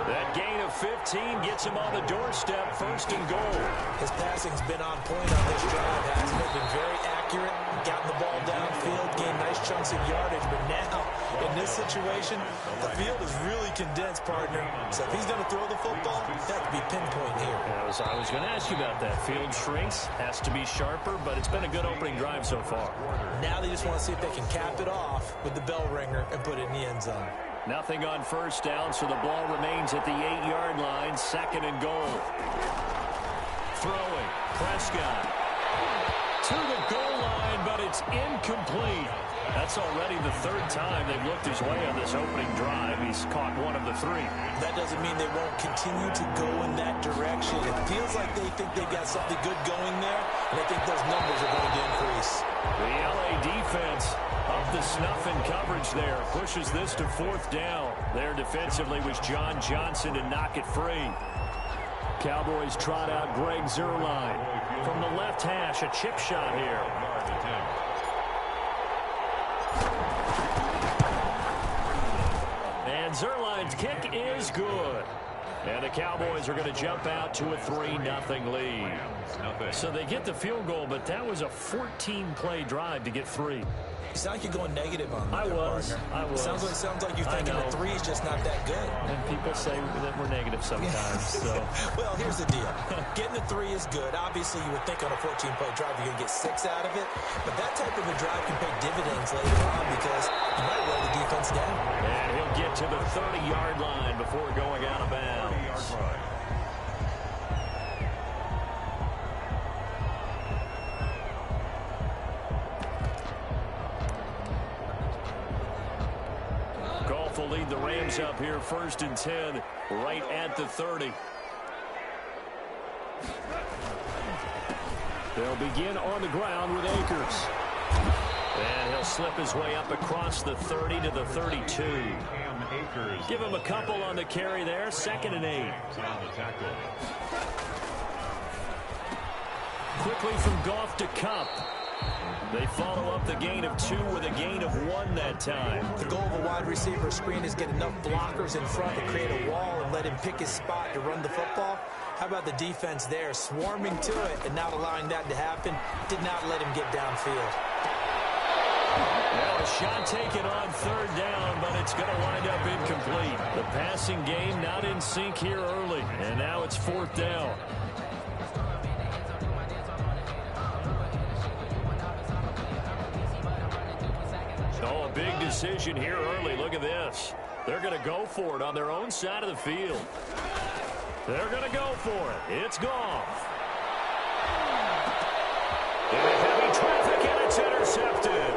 That gain of 15 gets him on the doorstep, 1st and goal. His passing's been on point on this drive, hasn't it? Been very accurate, gotten the ball downfield, gained nice chunks of yardage. But now, in this situation, the field is really condensed, partner. So if he's going to throw the football, that could be pinpoint here. I was going to ask you about that. Field shrinks, has to be sharper, but it's been a good opening drive so far. Now they just want to see if they can cap it off with the bell ringer and put it in the end zone. Nothing on first down, so the ball remains at the 8-yard line, 2nd and goal. Throwing, Prescott. To the goal line, but it's It's incomplete. That's already the third time they've looked his way on this opening drive. He's caught one of the three. That doesn't mean they won't continue to go in that direction. It feels like they think they've got something good going there, and I think those numbers are going to increase. The LA defense up the snuff in coverage there. Pushes this to fourth down. There defensively was John Johnson to knock it free. Cowboys trot out Greg Zuerlein. From the left hash, a chip shot here. And Zuerlein's kick is good. And the Cowboys are going to jump out to a 3-0 lead. So they get the field goal, but that was a 14-play drive to get 3. You sound like you're going negative on I that, was. Sounds like you're thinking the 3 is just not that good. And people say that we're negative sometimes. So. Well, here's the deal. Getting the 3 is good. Obviously, you would think on a 14-play drive you're going to get 6 out of it. But that type of a drive can pay dividends later on because you might wear the defense down. And he'll get to the 30-yard line before going out of bounds. Goff will lead the Rams up here 1st and 10 right at the 30. They'll begin on the ground with Akers. And he'll slip his way up across the 30 to the 32. Give him a couple on the carry there. 2nd and 8. Quickly from Goff to Kupp. They follow up the gain of 2 with a gain of 1 that time. The goal of a wide receiver screen is get enough blockers in front to create a wall and let him pick his spot to run the football. How about the defense there, swarming to it and not allowing that to happen? Did not let him get downfield. Well, a shot taken on 3rd down, but it's going to wind up incomplete. The passing game not in sync here early, and now it's 4th down. Oh, a big decision here early. Look at this. They're going to go for it on their own side of the field. They're going to go for it. It's Goff. Into heavy traffic, and it's intercepted.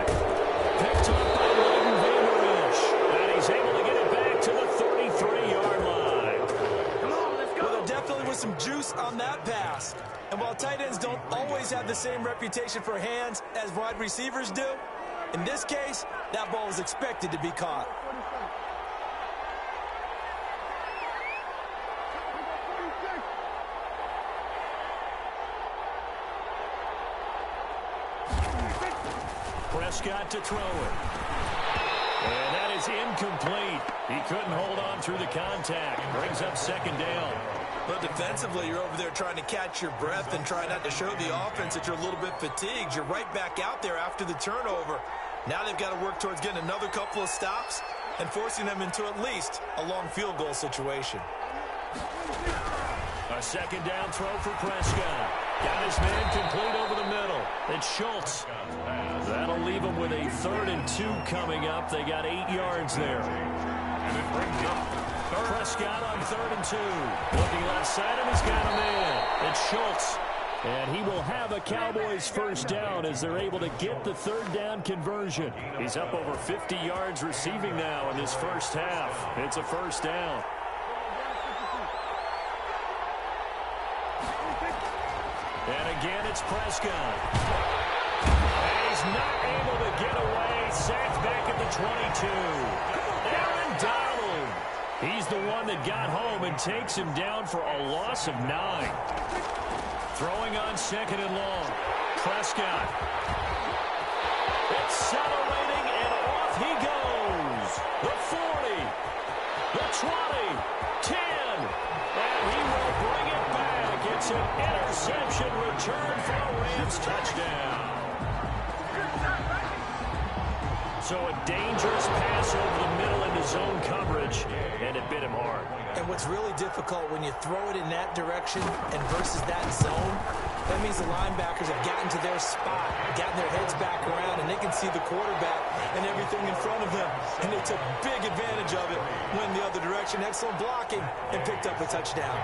Picked up by Leighton Vander Esch. And he's able to get it back to the 33-yard line. Well, there definitely was some juice on that pass. And while tight ends don't always have the same reputation for hands as wide receivers do, in this case, that ball was expected to be caught. Prescott to throw it. And that is incomplete. He couldn't hold on through the contact. Brings up 2nd down. But defensively, you're over there trying to catch your breath and try not to show the offense that you're a little bit fatigued. You're right back out there after the turnover. Now they've got to work towards getting another couple of stops and forcing them into at least a long field goal situation. A 2nd down throw for Prescott. Got his man complete over the middle. It's Schultz. That'll leave him with a 3rd and 2 coming up. They got 8 yards there. And it brings up Prescott on 3rd and 2. Looking left side, and he's got him in. It's Schultz. And he will have a Cowboys 1st down as they're able to get the 3rd down conversion. He's up over 50 yards receiving now in this first half. It's a 1st down. And again, it's Prescott. And he's not able to get away. Sacked back at the 22. Aaron Donald. He's the one that got home and takes him down for a loss of 9. Throwing on 2nd and long. Prescott. Accelerating, and off he goes. The 40. The 20. 10. And he will bring it back. It's an interception return for a Rams touchdown. So a dangerous pass over the middle into zone coverage, and it bit him hard. And what's really difficult when you throw it in that direction and versus that zone, that means the linebackers have gotten to their spot, gotten their heads back around, and they can see the quarterback and everything in front of them. And they took big advantage of it, went the other direction, excellent blocking, and picked up a touchdown.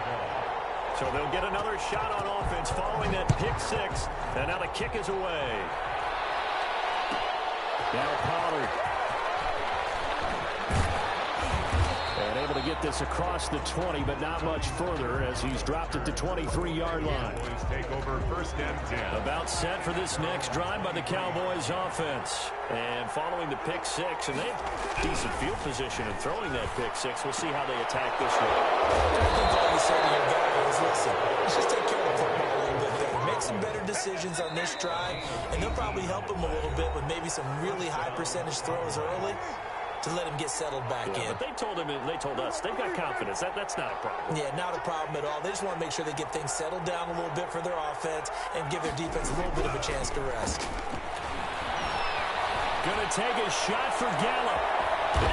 So they'll get another shot on offense following that pick 6, and now the kick is away. Now Pollard. And able to get this across the 20, but not much further as he's dropped it to 23-yard line. Cowboys take over 1st and 10. About set for this next drive by the Cowboys offense. And following the pick six, and they have decent field position in throwing that pick six. We'll see how they attack this one. I think all you say to your guy is, listen, let's just take care of the football a little bit better. Make some better decisions on this drive, and they'll probably help him a little bit with maybe some really high percentage throws early to let him get settled back in. But they told us they've got confidence. That's not a problem. Yeah, not a problem at all. They just want to make sure they get things settled down a little bit for their offense and give their defense a little bit of a chance to rest. Going to take a shot for Gallup.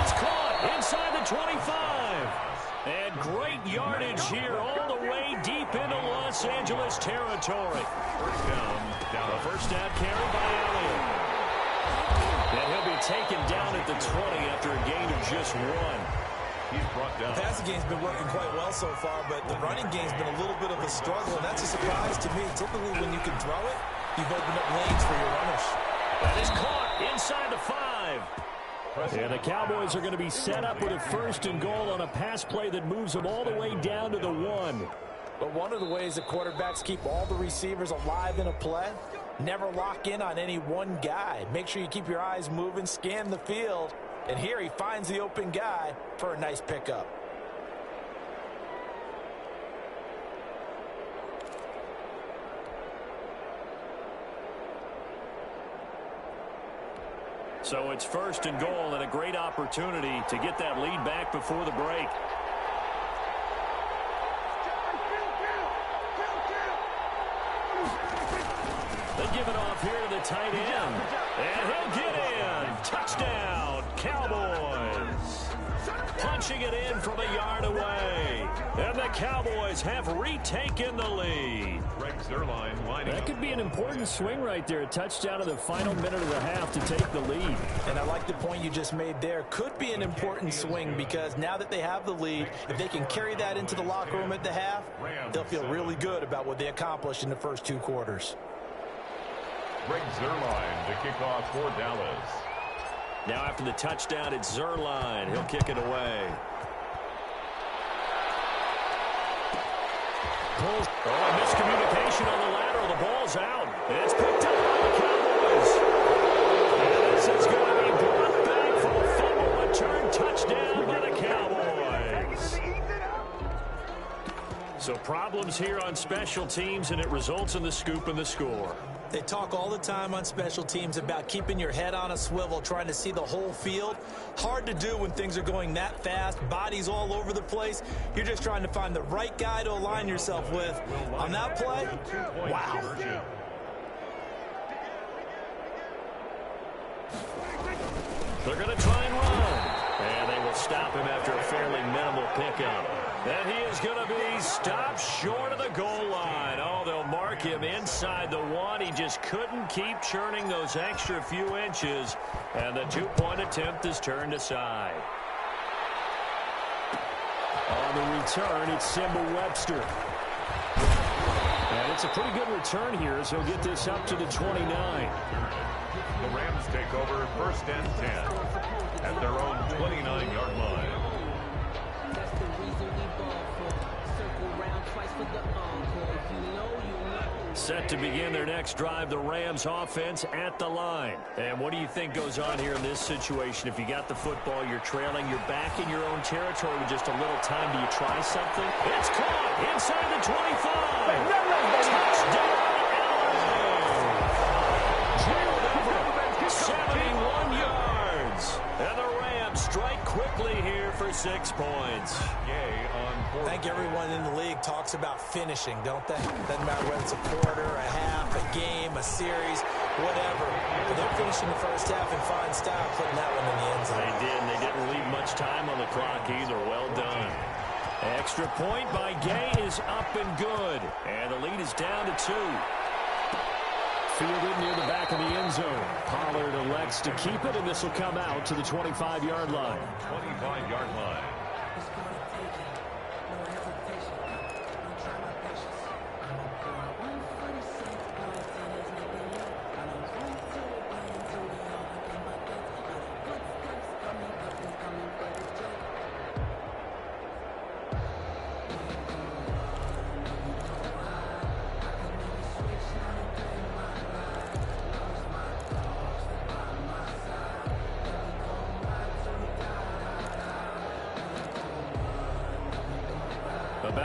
It's caught inside the 25. And great yardage here all the way deep into Los Angeles territory. Down. A first down carry by Elliott. And he'll be taken down at the 20 after a gain of just 1. He's brought down. The passing game's been working quite well so far, but the running game's been a little bit of a struggle, and that's a surprise to me. Typically, when you can throw it, you've opened up lanes for your runners. That is caught inside the 5. And the Cowboys are going to be set up with a 1st and goal on a pass play that moves them all the way down to the 1. But one of the ways that quarterbacks keep all the receivers alive in a play, never lock in on any one guy. Make sure you keep your eyes moving, scan the field, and here he finds the open guy for a nice pickup. So it's 1st and goal and a great opportunity to get that lead back before the break. They give it off here to the tight end. And he'll get in. Touchdown, Cowboys. Punching it in from a yard away. And the Cowboys have retaken the lead. That could be an important swing right there. A touchdown in the final minute of the half to take the lead. And I like the point you just made there. Could be an important swing because now that they have the lead, if they can carry that into the locker room at the half, they'll feel really good about what they accomplished in the first 2 quarters. Greg Zuerlein to kick off for Dallas. Now after the touchdown, it's Zuerlein. He'll kick it away. Oh, miscommunication on the lateral. The ball's out. It's picked up by the Cowboys. And this is going to be brought back for a fumble return touchdown by the Cowboys. So problems here on special teams, and it results in the scoop and the score. They talk all the time on special teams about keeping your head on a swivel, trying to see the whole field. Hard to do when things are going that fast, bodies all over the place. You're just trying to find the right guy to align yourself with. On that play, wow. They're going to try and run. And they will stop him after a fairly minimal pickup. And he is going to be stopped short of the goal line. Oh, they'll mark him inside the 1. He just couldn't keep churning those extra few inches. And the 2-point attempt is turned aside. On the return, it's Simba Webster. And it's a pretty good return here as he'll get this up to the 29. The Rams take over 1st and 10 at their own 29-yard line. Set to begin their next drive, the Rams offense at the line. And what do you think goes on here in this situation? If you got the football, you're trailing, you're back in your own territory with just a little time. Do you try something? It's caught inside the 25. Touchdown, LA. 71 yards. And the Rams strike quickly here for 6 points. I think everyone in the league talks about finishing, don't they? Doesn't matter whether it's a quarter, a half, a game, a series, whatever. But they're finishing the first half in fine style, putting that one in the end zone. They did, and they didn't leave much time on the clock either. Well done. Extra point by Gay is up and good. And the lead is down to 2. Fielded near the back of the end zone. Pollard elects to keep it, and this will come out to the 25-yard line. 25-yard line.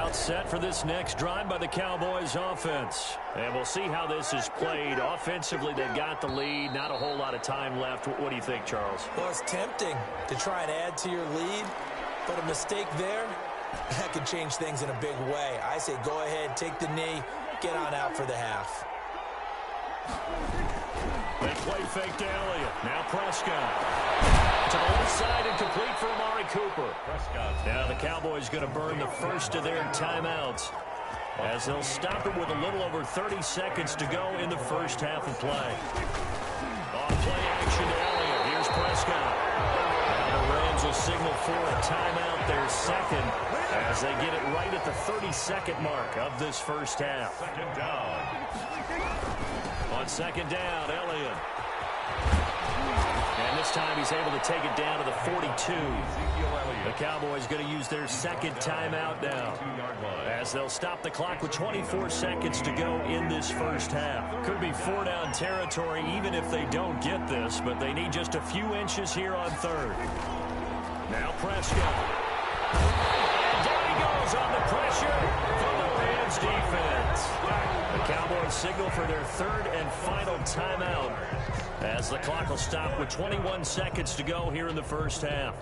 Timeout set for this next drive by the Cowboys offense. And we'll see how this is played. Offensively, they've got the lead. Not a whole lot of time left. What do you think, Charles? Well, it's tempting to try and add to your lead, but a mistake there, that could change things in a big way. I say go ahead, take the knee, get on out for the half. They play fake to Elliott. Now Prescott. To the left side and complete for Amari Cooper. Now the Cowboys going to burn the first of their timeouts as they'll stop it with a little over 30 seconds to go in the first half of play. On play action to Elliott. Here's Prescott. Now the Rams will signal for a timeout, their second, as they get it right at the 30-second mark of this first half. Second down. On second down, Elliott. And this time he's able to take it down to the 42. The Cowboys going to use their second timeout now, as they'll stop the clock with 24 seconds to go in this first half. Could be 4-down territory even if they don't get this, but they need just a few inches here on third. Now Prescott. And there he goes on the pressure from the Rams defense. The Cowboys signal for their third and final timeout, as the clock will stop with 21 seconds to go here in the first half.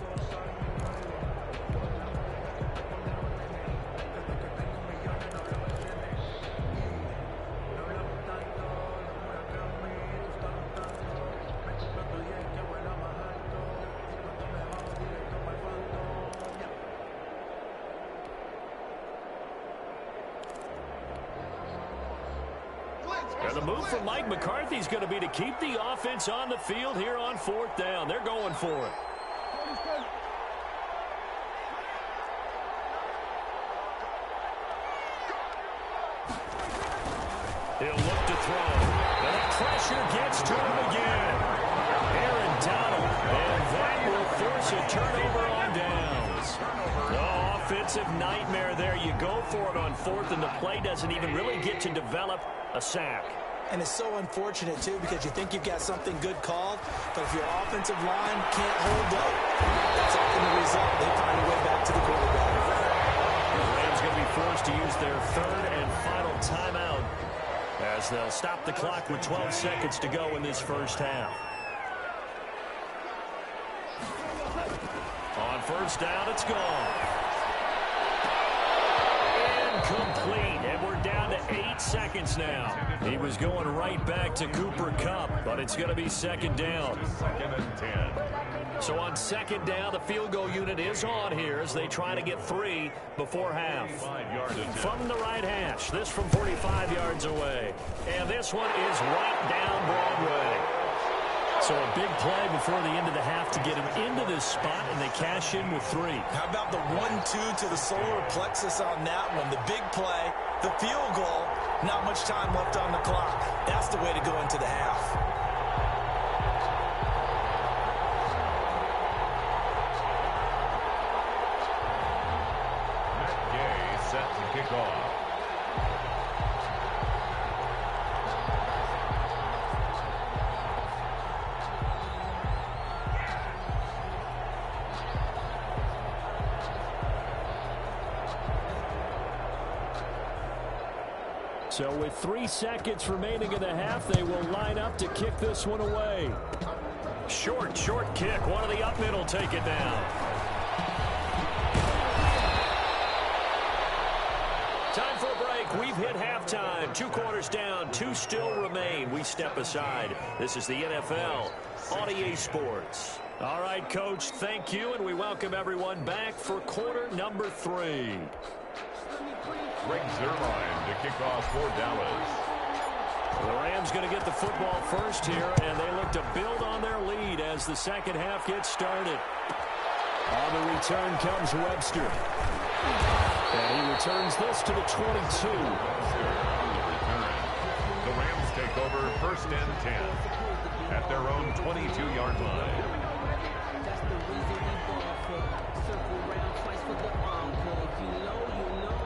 And the move from Mike McCarthy is going to be to keep the offense on the field here on fourth down. They're going for it. He'll look to throw. And the pressure gets to him again. Aaron Donald. And that will force a turnover on downs. No offensive nightmare there. You go for it on fourth, and the play doesn't even really get to develop a sack. And it's so unfortunate, too, because you think you've got something good called, but if your offensive line can't hold up, that's often the result. They find a way back to the quarterback. The Rams going to be forced to use their third and final timeout, as they'll stop the clock with 12 seconds to go in this first half. On first down, it's gone. Incomplete, and we're down to 8 seconds now. He was going right back to Cooper Kupp, but it's going to be second down. Second and 10. So on second down, the field goal unit is on here as they try to get 3 before half. From the right hash, this from 45 yards away. And this one is right down Broadway. So a big play before the end of the half to get him into this spot, and they cash in with 3. How about the 1-2 to the solar plexus on that one? The big play, the field goal, not much time left on the clock. That's the way to go into the half. Matt Gay set to kick off. So with 3 seconds remaining in the half, they will line up to kick this one away. Short kick. One of the up middle take it down. Time for a break. We've hit halftime. 2 quarters down. 2 still remain. We step aside. This is the NFL on EA Sports. All right, Coach, thank you, and we welcome everyone back for quarter number 3. Greg Zuerlein to kick off for Dallas. The Rams going to get the football first here, and they look to build on their lead as the second half gets started. On the return comes Webster. And he returns this to the 22. The Rams take over first and 10 at their own 22-yard line. That's the reason we ball for. Circle round twice for the encore. If you know, you know.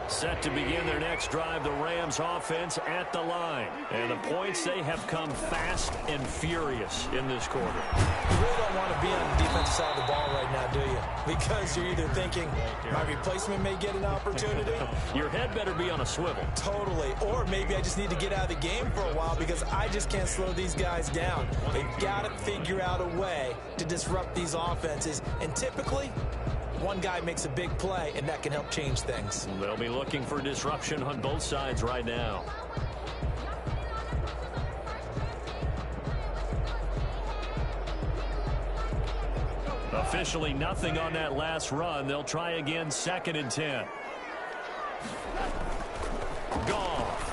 Set to begin their next drive, the Rams offense at the line. And the points, they have come fast and furious in this quarter. You really don't want to be on the defensive side of the ball right now, do you? Because you're either thinking, my replacement may get an opportunity. Your head better be on a swivel. Totally. Or maybe I just need to get out of the game for a while because I just can't slow these guys down. They've got to figure out a way to disrupt these offenses. And typically, one guy makes a big play, and that can help change things. They'll be looking for disruption on both sides right now. Officially nothing on that last run. They'll try again, 2nd and 10. Goff.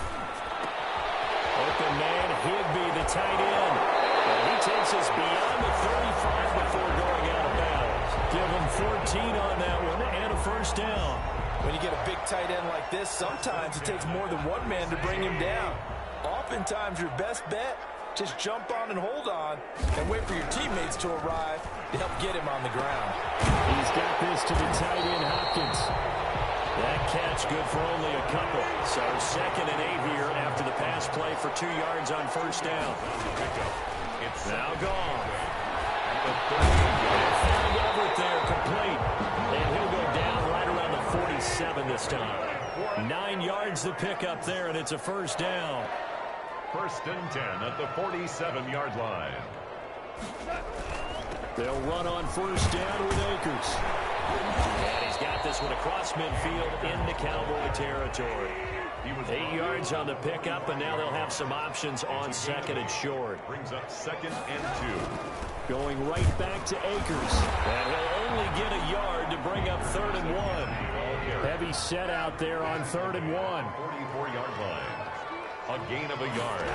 Open man, Higbee, the tight end. And he takes us beyond the 35 before going out of bounds. Give him 14 on that one and a first down. When you get a big tight end like this, sometimes it takes more than one man to bring him down. Oftentimes, your best bet, just jump on and hold on and wait for your teammates to arrive to help get him on the ground. He's got this to the tight end, Hopkins. That catch good for only a couple. So 2nd and 8 here after the pass play for 2 yards on first down. It's now gone. Found Everett there, complete. And he'll go down right around the 47 this time. 9 yards to pick up there, and it's a first down. 1st and 10 at the 47-yard line. They'll run on first down with Akers. And he's got this one across midfield into Cowboy territory. 8 yards on the pickup, and now they'll have some options on 2nd and short. Brings up 2nd and 2. Going right back to Akers. And he'll only get a yard to bring up 3rd and 1. Heavy set out there on 3rd and 1. 44-yard line. A gain of a yard.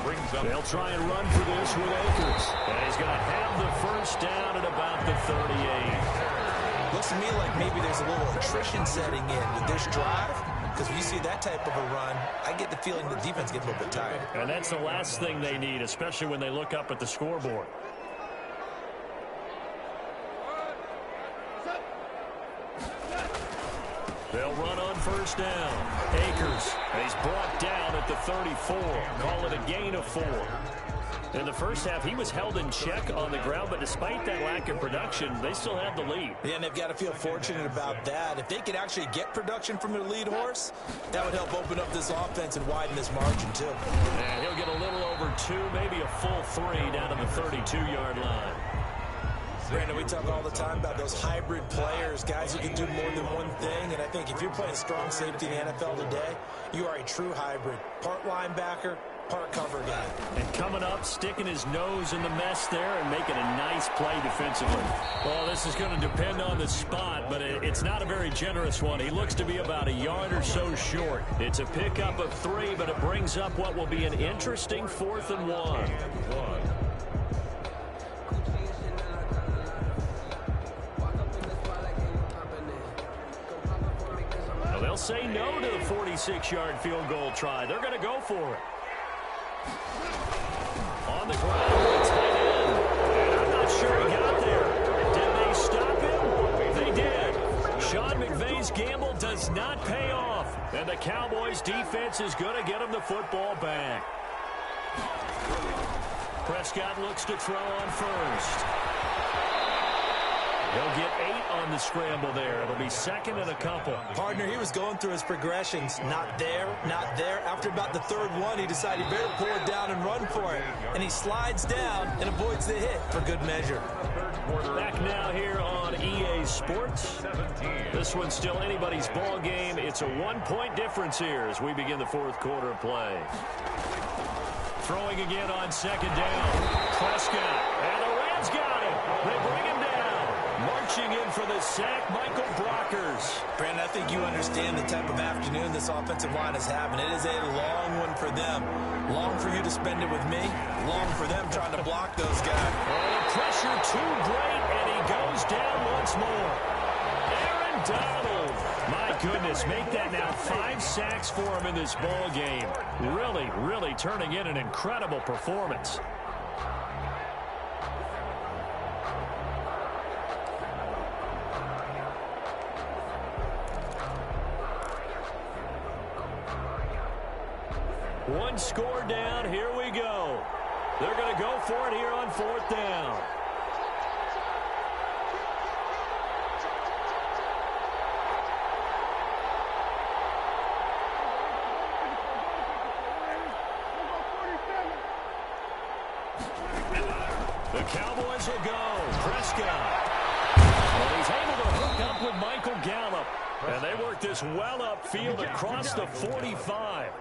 Brings up. They'll try and run for this with Akers. And he's going to have the first down at about the 38. Looks to me like maybe there's a little attrition setting in with this drive. Because when you see that type of a run, I get the feeling the defense gets a little bit tired. And that's the last thing they need, especially when they look up at the scoreboard. They'll run on first down. Akers, he's brought down at the 34. Call it a gain of 4. In the first half, he was held in check on the ground, but despite that lack of production, they still have the lead. Yeah, and they've got to feel fortunate about that. If they could actually get production from their lead horse, that would help open up this offense and widen this margin, too. And he'll get a little over 2, maybe a full 3 down to the 32-yard line. Brandon, we talk all the time about those hybrid players, guys who can do more than one thing, and I think if you're playing strong safety in the NFL today, you are a true hybrid. Part linebacker, part cover guy. And coming up, sticking his nose in the mess there and making a nice play defensively. Well, this is going to depend on the spot, but it's not a very generous one. He looks to be about a yard or so short. It's a pickup of 3, but it brings up what will be an interesting 4th and 1. They'll say no to the 46-yard field goal try. They're going to go for it. On the ground, tight end. And I'm not sure he got there. Did they stop him? They did. Sean McVay's gamble does not pay off. And the Cowboys' defense is going to get him the football back. Prescott looks to throw on first. He'll get 8 on the scramble there. It'll be 2nd and a couple. Partner, he was going through his progressions. Not there, not there. After about the 3rd one, he decided he better pull it down and run for it. And he slides down and avoids the hit for good measure. Back now here on EA Sports. This one's still anybody's ball game. It's a 1-point difference here as we begin the 4th quarter of play. Throwing again on 2nd down. Prescott. And the Rams got him. They bring him down. Marching in for the sack, Michael Brockers. Brandon, I think you understand the type of afternoon this offensive line is having. It is a long one for them. Long for you to spend it with me. Long for them trying to block those guys. Oh, pressure too great, and he goes down once more. Aaron Donald. My goodness, make that now 5 sacks for him in this ball game. Really, really turning in an incredible performance. One score down. Here we go. They're going to go for it here on 4th down. The Cowboys will go. Prescott. And he's able to hook up with Michael Gallup. And they work this well upfield across the 45.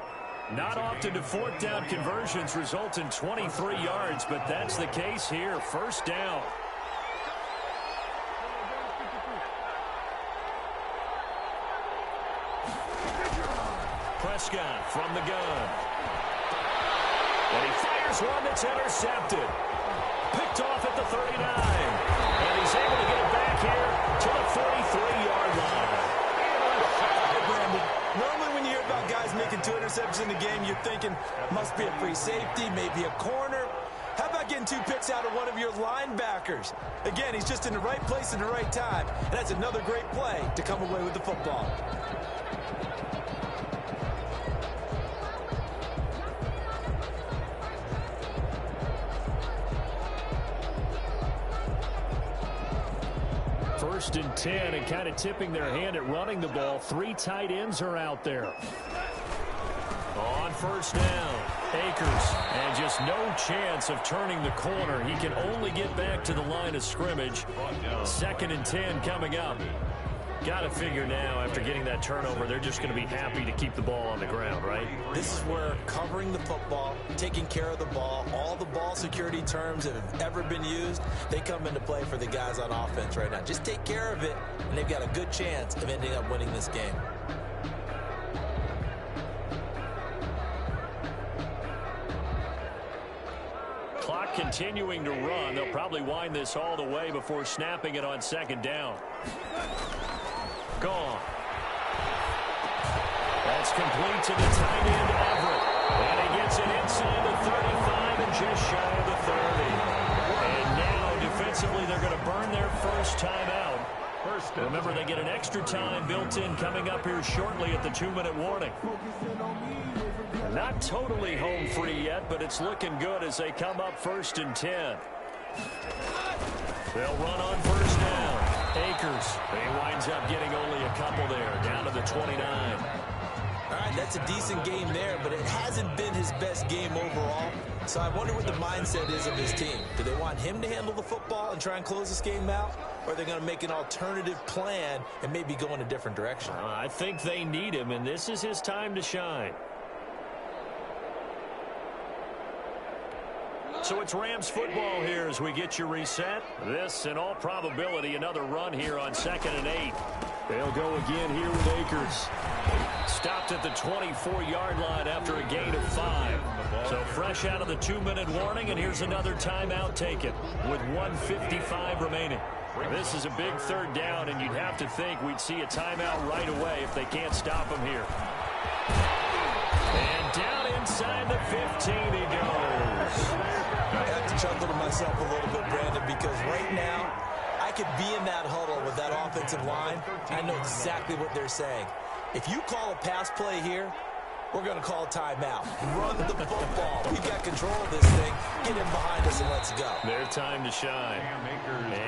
Not often do 4th down conversions result in 23 yards, but that's the case here. 1st down. Prescott from the gun. And he fires one that's intercepted. Picked off at the 39. And he's able to get it back here to the 43-yard line. Normally when you hear about guys making 2 interceptions in the game, you're thinking must be a free safety, maybe a corner. How about getting 2 picks out of one of your linebackers? Again, he's just in the right place at the right time. And that's another great play to come away with the football. First and 10, and kind of tipping their hand at running the ball. 3 tight ends are out there. On 1st down, Akers, and just no chance of turning the corner. He can only get back to the line of scrimmage. 2nd and 10 coming up. Got to figure now, after getting that turnover, they're just going to be happy to keep the ball on the ground, right? This is where covering the football, taking care of the ball, all the ball security terms that have ever been used, they come into play for the guys on offense right now. Just take care of it, and they've got a good chance of ending up winning this game. Clock continuing to run. They'll probably wind this all the way before snapping it on 2nd down. Gone. That's complete to the tight end, Everett. And he gets it inside the 35 and just shy of the 30. And now, defensively, they're going to burn their first timeout. Remember, they get an extra time built in coming up here shortly at the 2-minute warning. Not totally home free yet, but it's looking good as they come up 1st and 10. They'll run on 1st down. Akers. He winds up getting only a couple there, down to the 29. All right, that's a decent game there, but it hasn't been his best game overall. So I wonder what the mindset is of his team. Do they want him to handle the football and try and close this game out? Or are they going to make an alternative plan and maybe go in a different direction? I think they need him, and this is his time to shine. So it's Rams football here as we get you reset. This, in all probability, another run here on 2nd and 8. They'll go again here with Akers. Stopped at the 24-yard line after a gain of 5. So fresh out of the 2-minute warning, and here's another timeout taken with 1:55 remaining. This is a big 3rd down, and you'd have to think we'd see a timeout right away if they can't stop him here. And down inside the 15 he goes. I have to chuckle to myself a little bit, Brandon, because right now I could be in that huddle with that offensive line. I know exactly what they're saying. If you call a pass play here, we're going to call a timeout. Run the football. We've got control of this thing. Get him behind us and let's go. Their time to shine.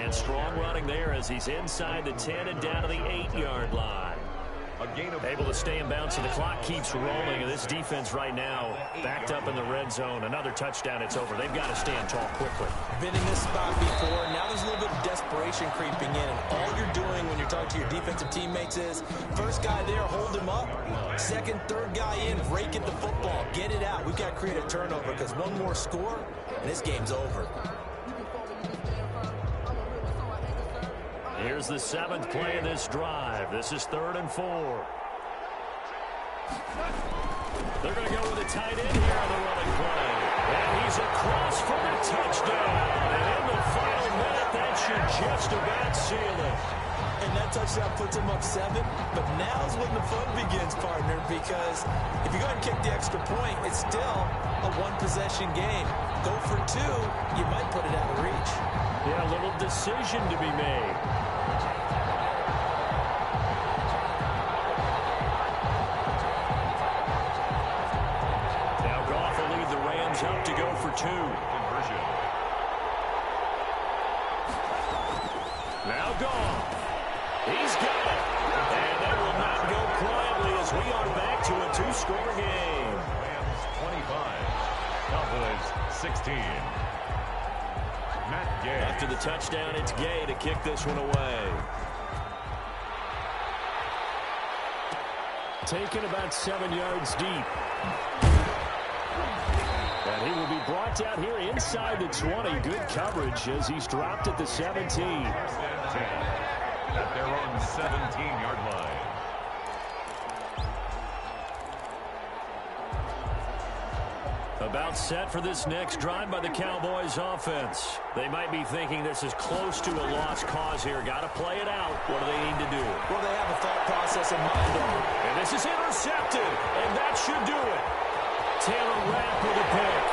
And strong running there as he's inside the 10 and down to the 8-yard line. Able to stay in bounds, so the clock keeps rolling. And this defense right now backed up in the red zone. Another touchdown, it's over. They've got to stand tall quickly. Been in this spot before. Now there's a little bit of desperation creeping in. And all you're doing when you're talking to your defensive teammates is, first guy there, hold him up. Second, third guy in, rake at the football. Get it out. We've got to create a turnover because one more score, and this game's over. Here's the 7th play of this drive. This is 3rd and 4. They're going to go with a tight end here on the running play. And he's across for a touchdown. And in the final minute, that should just about seal it. And that touchdown puts him up 7. But now's when the fun begins, partner, because if you go ahead and kick the extra point, it's still a one-possession game. Go for 2, you might put it out of reach. Yeah, a little decision to be made. Rams up to go for 2. Conversion. Now gone. He's got it. And that will not go quietly as we are back to a 2-score game. Rams 25. Cowboys 16. Matt Gay. After the touchdown, it's Gay to kick this one away. Taken about 7 yards deep. And he will be brought down here inside the 20. Good coverage as he's dropped at the 17. First and 10 at their own 17-yard line. About set for this next drive by the Cowboys offense. They might be thinking this is close to a lost cause here. Got to play it out. What do they need to do? Well, they have a thought process in mind. And this is intercepted, and that should do it. Taylor Rapp with a pick.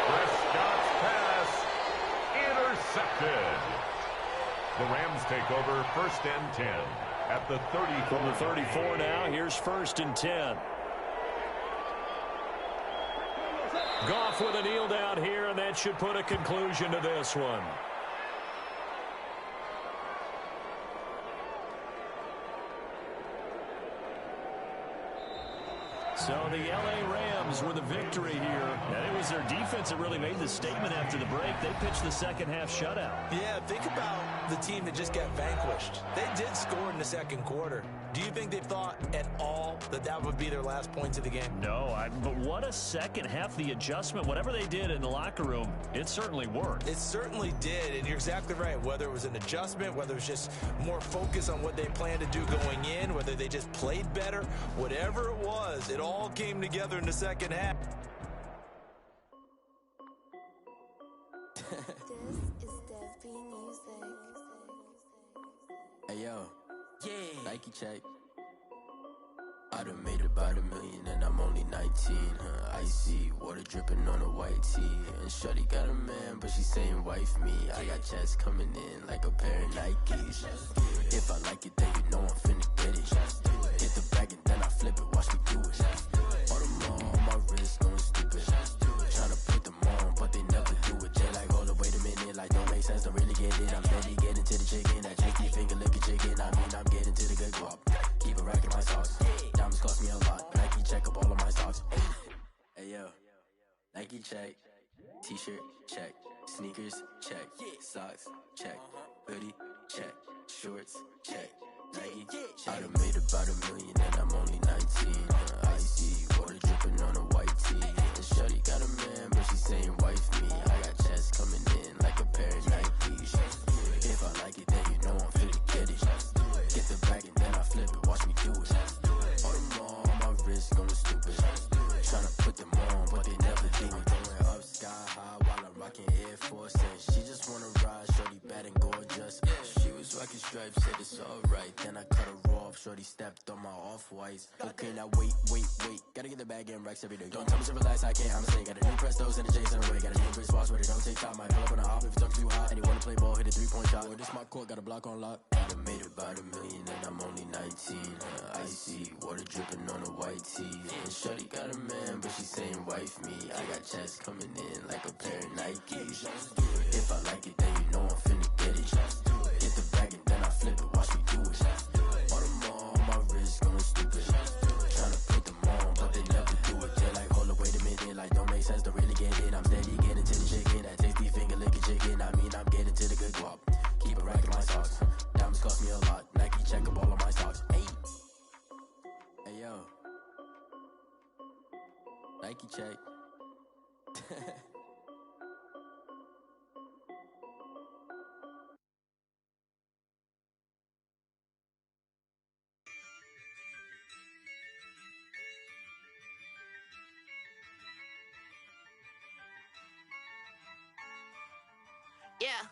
Prescott's pass intercepted. The Rams take over first and 10 at the 34. From the 34 now, here's first and 10. Goff with a kneel down here, and that should put a conclusion to this one. So the L.A. Rams with a victory here. And it was their defense that really made the statement after the break. They pitched the second half shutout. Yeah, think about the team that just got vanquished. They did score in the second quarter. Do you think they thought at all that that would be their last points of the game? No, but what a second half. The adjustment, whatever they did in the locker room, it certainly worked. It certainly did, and you're exactly right. Whether it was an adjustment, whether it was just more focus on what they planned to do going in, whether they just played better, whatever it was, it all came together in the second half. This is Dev B Music. Hey yo, yeah. Nike check. I done made about $1 million and I'm only 19. Icy water dripping on a white tee. And shorty got a man, but she saying wife me. I got checks coming in like a pair of Nikes. If I like it, then you know I'm finna get it. Hit the bag and then I flip it, watch me do it. All them on my wrist going stupid. Tryna put them on, but they never do it. They like, hold up, wait a minute, like don't make sense, don't really get it. I'm steady getting to the chicken, that cheeky finger licking chicken. I mean, I'm getting to the good guap. Keep it racking my sauce. Diamonds cost me a lot. Nike check up all of my stocks. Hey yo, Nike check. T-shirt check. Sneakers check. Socks check. Hoodie check. Shorts check. Nike check. I done made about $1 million and I'm only 19. Icy water dripping on a white tee. And shorty got a man, but she saying wife me. I got checks coming in like a pair of Nikes. If I like it, then you know I'm finna get it. Get the bag and then I flip it, watch me do it. All them on my wrist going stupid. Tryna put them on, but they never do it. Going up sky high while I'm rocking Air Force. And she just wanna ride, shorty bad and gorgeous. She was rocking stripes, said it's alright. Then I cut her off, shorty stepped on my off-whites. Okay, now wait. Gotta get the bag and racks every day. Don't tell me to relax, I can't, I'm saying. Got a new Prestos and a Jason away. Got a new wrist watch, but it don't take time. Might pull up on a hop if it's talking too hot. And he wanna play ball, hit a 3-point shot. Well, this my court, got a block on lock. I done made about $1 million and I'm only 19. Icy water dripping on a white tee. And shorty got a man, but she saying wife me. I got checks coming in like a pair of Nikes. If I like it, then you know I'm finna get it. Hit the bag and then I flip it, watch me do it. All them on my wrist going stupid. Tryna put them on, but they never do it. They're like, hold up, wait a minute, like don't make sense, don't really get it. I'm steady getting to the chicken, that tasty finger licking chicken. I mean, I'm getting to the good guap. Keep it racking my socks. Diamonds cost me a lot. Nike check up all of my stocks. Hey yo, Nike check. Yeah,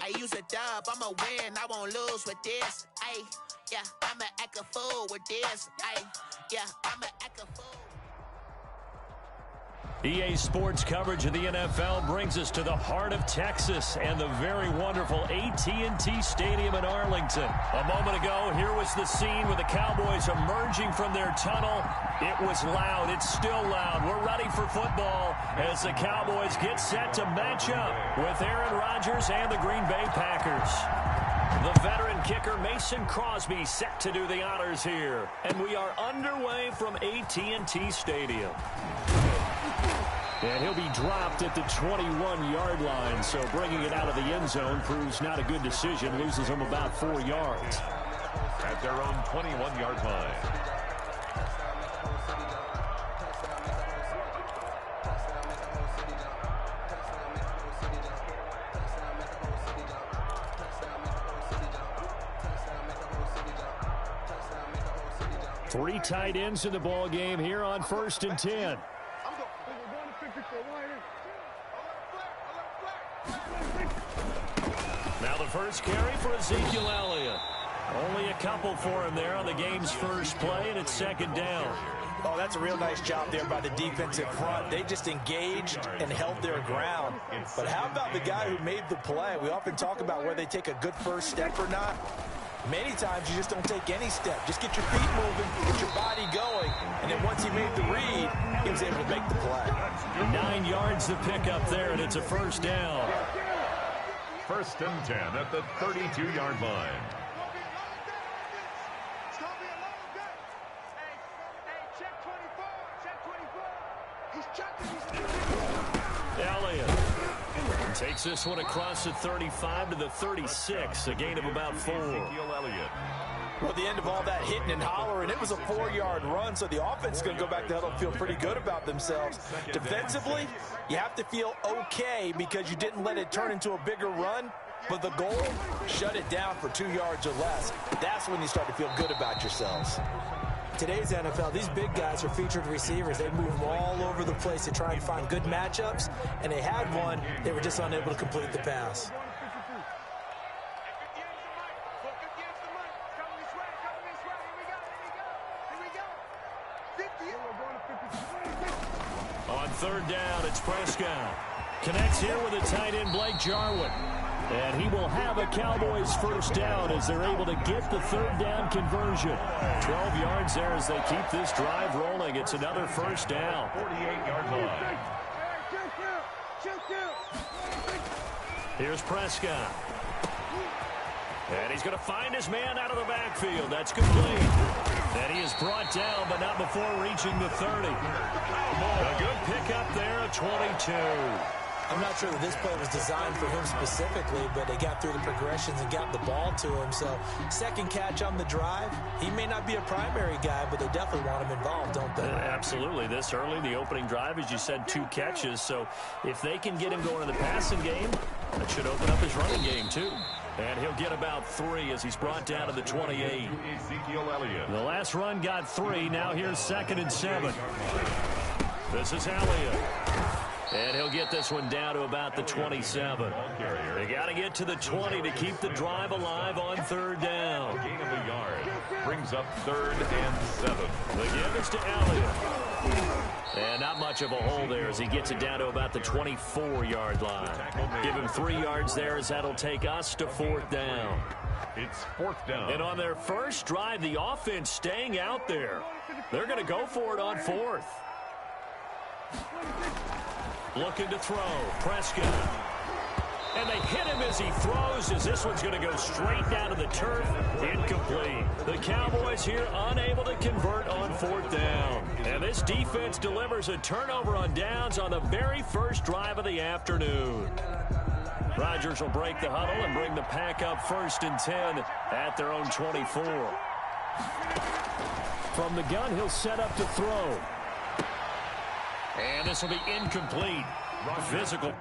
I use a dub, I'ma win, I won't lose with this. Yeah, I'ma act a fool with this. Yeah, I'ma act a fool. EA Sports coverage of the NFL brings us to the heart of Texas and the very wonderful AT&T Stadium in Arlington. A moment ago, here was the scene with the Cowboys emerging from their tunnel. It was loud. It's still loud. We're ready for football as the Cowboys get set to match up with Aaron Rodgers and the Green Bay Packers. The veteran kicker Mason Crosby set to do the honors here. And we are underway from AT&T Stadium. And he'll be dropped at the 21-yard line, so bringing it out of the end zone proves not a good decision. Loses him about 4 yards. At their own 21-yard line. Three tight ends in the ball game here on 1st and 10. Now the first carry for Ezekiel Elliott. Only a couple for him there on the game's first play, and it's 2nd down. Oh, that's a real nice job there by the defensive front. They just engaged and held their ground. But how about the guy who made the play? We often talk about where they take a good first step or not. Many times you just don't take any step. Just get your feet moving, get your body going, and then once he made the read, he was able to make the play. 9 yards to pick up there, and it's a 1st down. 1st and 10 at the 32-yard line. Elliott takes this one across the 35 to the 36, a gain of about 4. Well, at the end of all that hitting and hollering, it was a 4-yard run, so the offense is going to go back to huddle and feel pretty good about themselves. Defensively, you have to feel okay because you didn't let it turn into a bigger run, but the goal, shut it down for 2 yards or less. That's when you start to feel good about yourselves. Today's NFL, these big guys are featured receivers. They move them all over the place to try and find good matchups, and they had one. They were just unable to complete the pass. On 3rd down, it's Prescott. Connects here with a tight end, Blake Jarwin. And he will have a Cowboys 1st down as they're able to get the 3rd down conversion. 12 yards there as they keep this drive rolling. It's another 1st down. 48-yard line. Here's Prescott. And he's going to find his man out of the backfield. That's complete. And he is brought down, but not before reaching the 30. A good pickup there, a 22. I'm not sure that this play was designed for him specifically, but they got through the progressions and got the ball to him. So 2nd catch on the drive. He may not be a primary guy, but they definitely want him involved, don't they? Absolutely. This early, the opening drive, as you said, 2 catches. So if they can get him going in the passing game, that should open up his running game too. And he'll get about 3 as he's brought down to the 28. Ezekiel Elliott. The last run got 3. Now here's 2nd and 7. This is Elliott. And he'll get this one down to about the 27. They got to get to the 20 to keep the drive alive on 3rd down. Gain of a yard brings up 3rd and 7. The give is to Elliott. And not much of a hole there as he gets it down to about the 24-yard line. Give him 3 yards there as that'll take us to 4th down. It's 4th down. And on their first drive, the offense staying out there. They're going to go for it on 4th. Looking to throw. Prescott. And they hit him as he throws, as this one's going to go straight down to the turf. Incomplete. The Cowboys here unable to convert on 4th down. And this defense delivers a turnover on downs on the very first drive of the afternoon. Rodgers will break the huddle and bring the pack up 1st and 10 at their own 24. From the gun, he'll set up to throw. And this will be incomplete. Physical.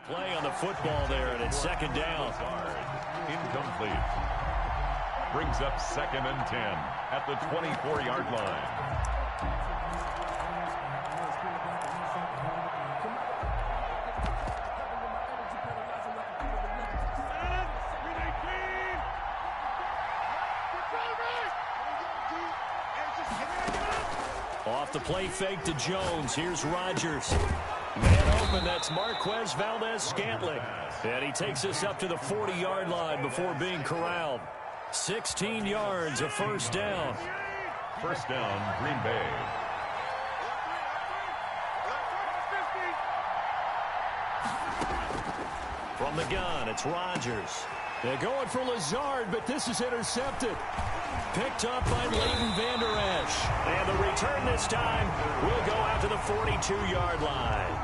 play on the football there, and it's second down. Incomplete. Brings up 2nd and 10 at the 24-yard line. Off the play fake to Jones. Here's Rodgers. Man open, that's Marquez Valdez-Scantling. And he takes us up to the 40-yard line before being corralled. 16 yards, a first down. First down, Green Bay. From the gun, it's Rodgers. They're going for Lazard, but this is intercepted. Picked up by Leighton Vander Esch. And the return this time will go out to the 42-yard line.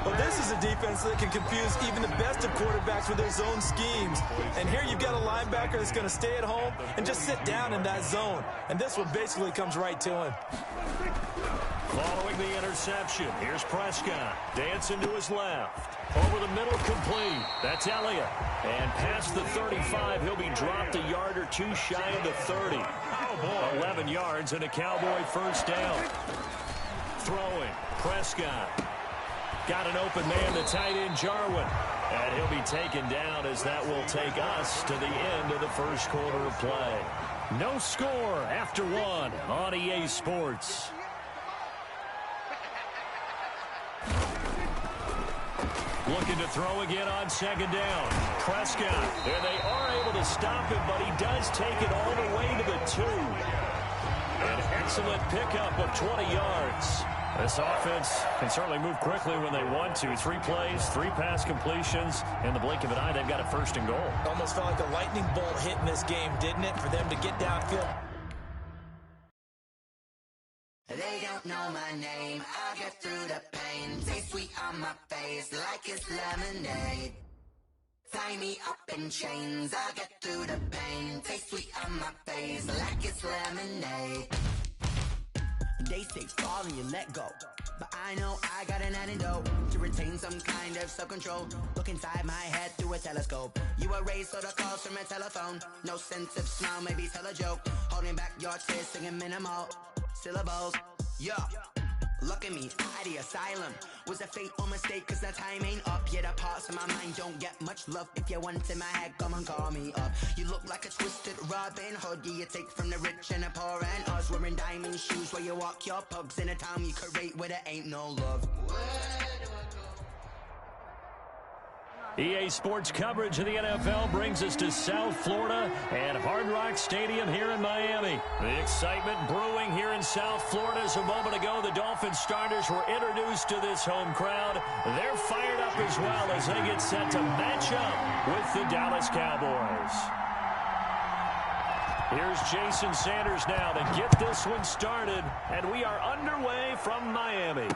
Well, this is a defense that can confuse even the best of quarterbacks with their zone schemes. And here you've got a linebacker that's going to stay at home and just sit down in that zone. And this one basically comes right to him. Following the interception, here's Prescott. Dancing to his left. Over the middle, complete. That's Elliott. And past the 35, he'll be dropped a yard or two shy of the 30. 11 yards and a Cowboy first down. Throwing, Prescott. Got an open man, the tight end, Jarwin. And he'll be taken down as that will take us to the end of the first quarter of play. No score after one on EA Sports. Looking to throw again on second down. Prescott, and they are able to stop him, but he does take it all the way to the 2. An excellent pickup of 20 yards. This offense can certainly move quickly when they want to. 3 plays, 3 pass completions. In the blink of an eye, they've got a first and goal. Almost felt like a lightning bolt hit in this game, didn't it, for them to get downfield? They don't know my name, I'll get through the pain. Taste sweet on my face like it's lemonade. Tie me up in chains, I'll get through the pain. Taste sweet on my face like it's lemonade. They say fall and you let go, but I know I got an antidote to retain some kind of self-control. Look inside my head through a telescope. You erase all the calls from a telephone. No sense of smile, maybe tell a joke. Holding back your tears, singing minimal syllables. Yeah, look at me, at the asylum. Was a fateful mistake, cause the time ain't up. Yet the parts of my mind don't get much love. If you want in my head, come and call me up. You look like a twisted Robin Hood. You take from the rich and the poor and us. Wearing diamond shoes where you walk your pugs in a town you create where there ain't no love. EA Sports coverage of the NFL brings us to South Florida and Hard Rock Stadium here in Miami. The excitement brewing here in South Florida as a moment ago the Dolphins starters were introduced to this home crowd. They're fired up as well as they get set to match up with the Dallas Cowboys. Here's Jason Sanders now to get this one started, and we are underway from Miami.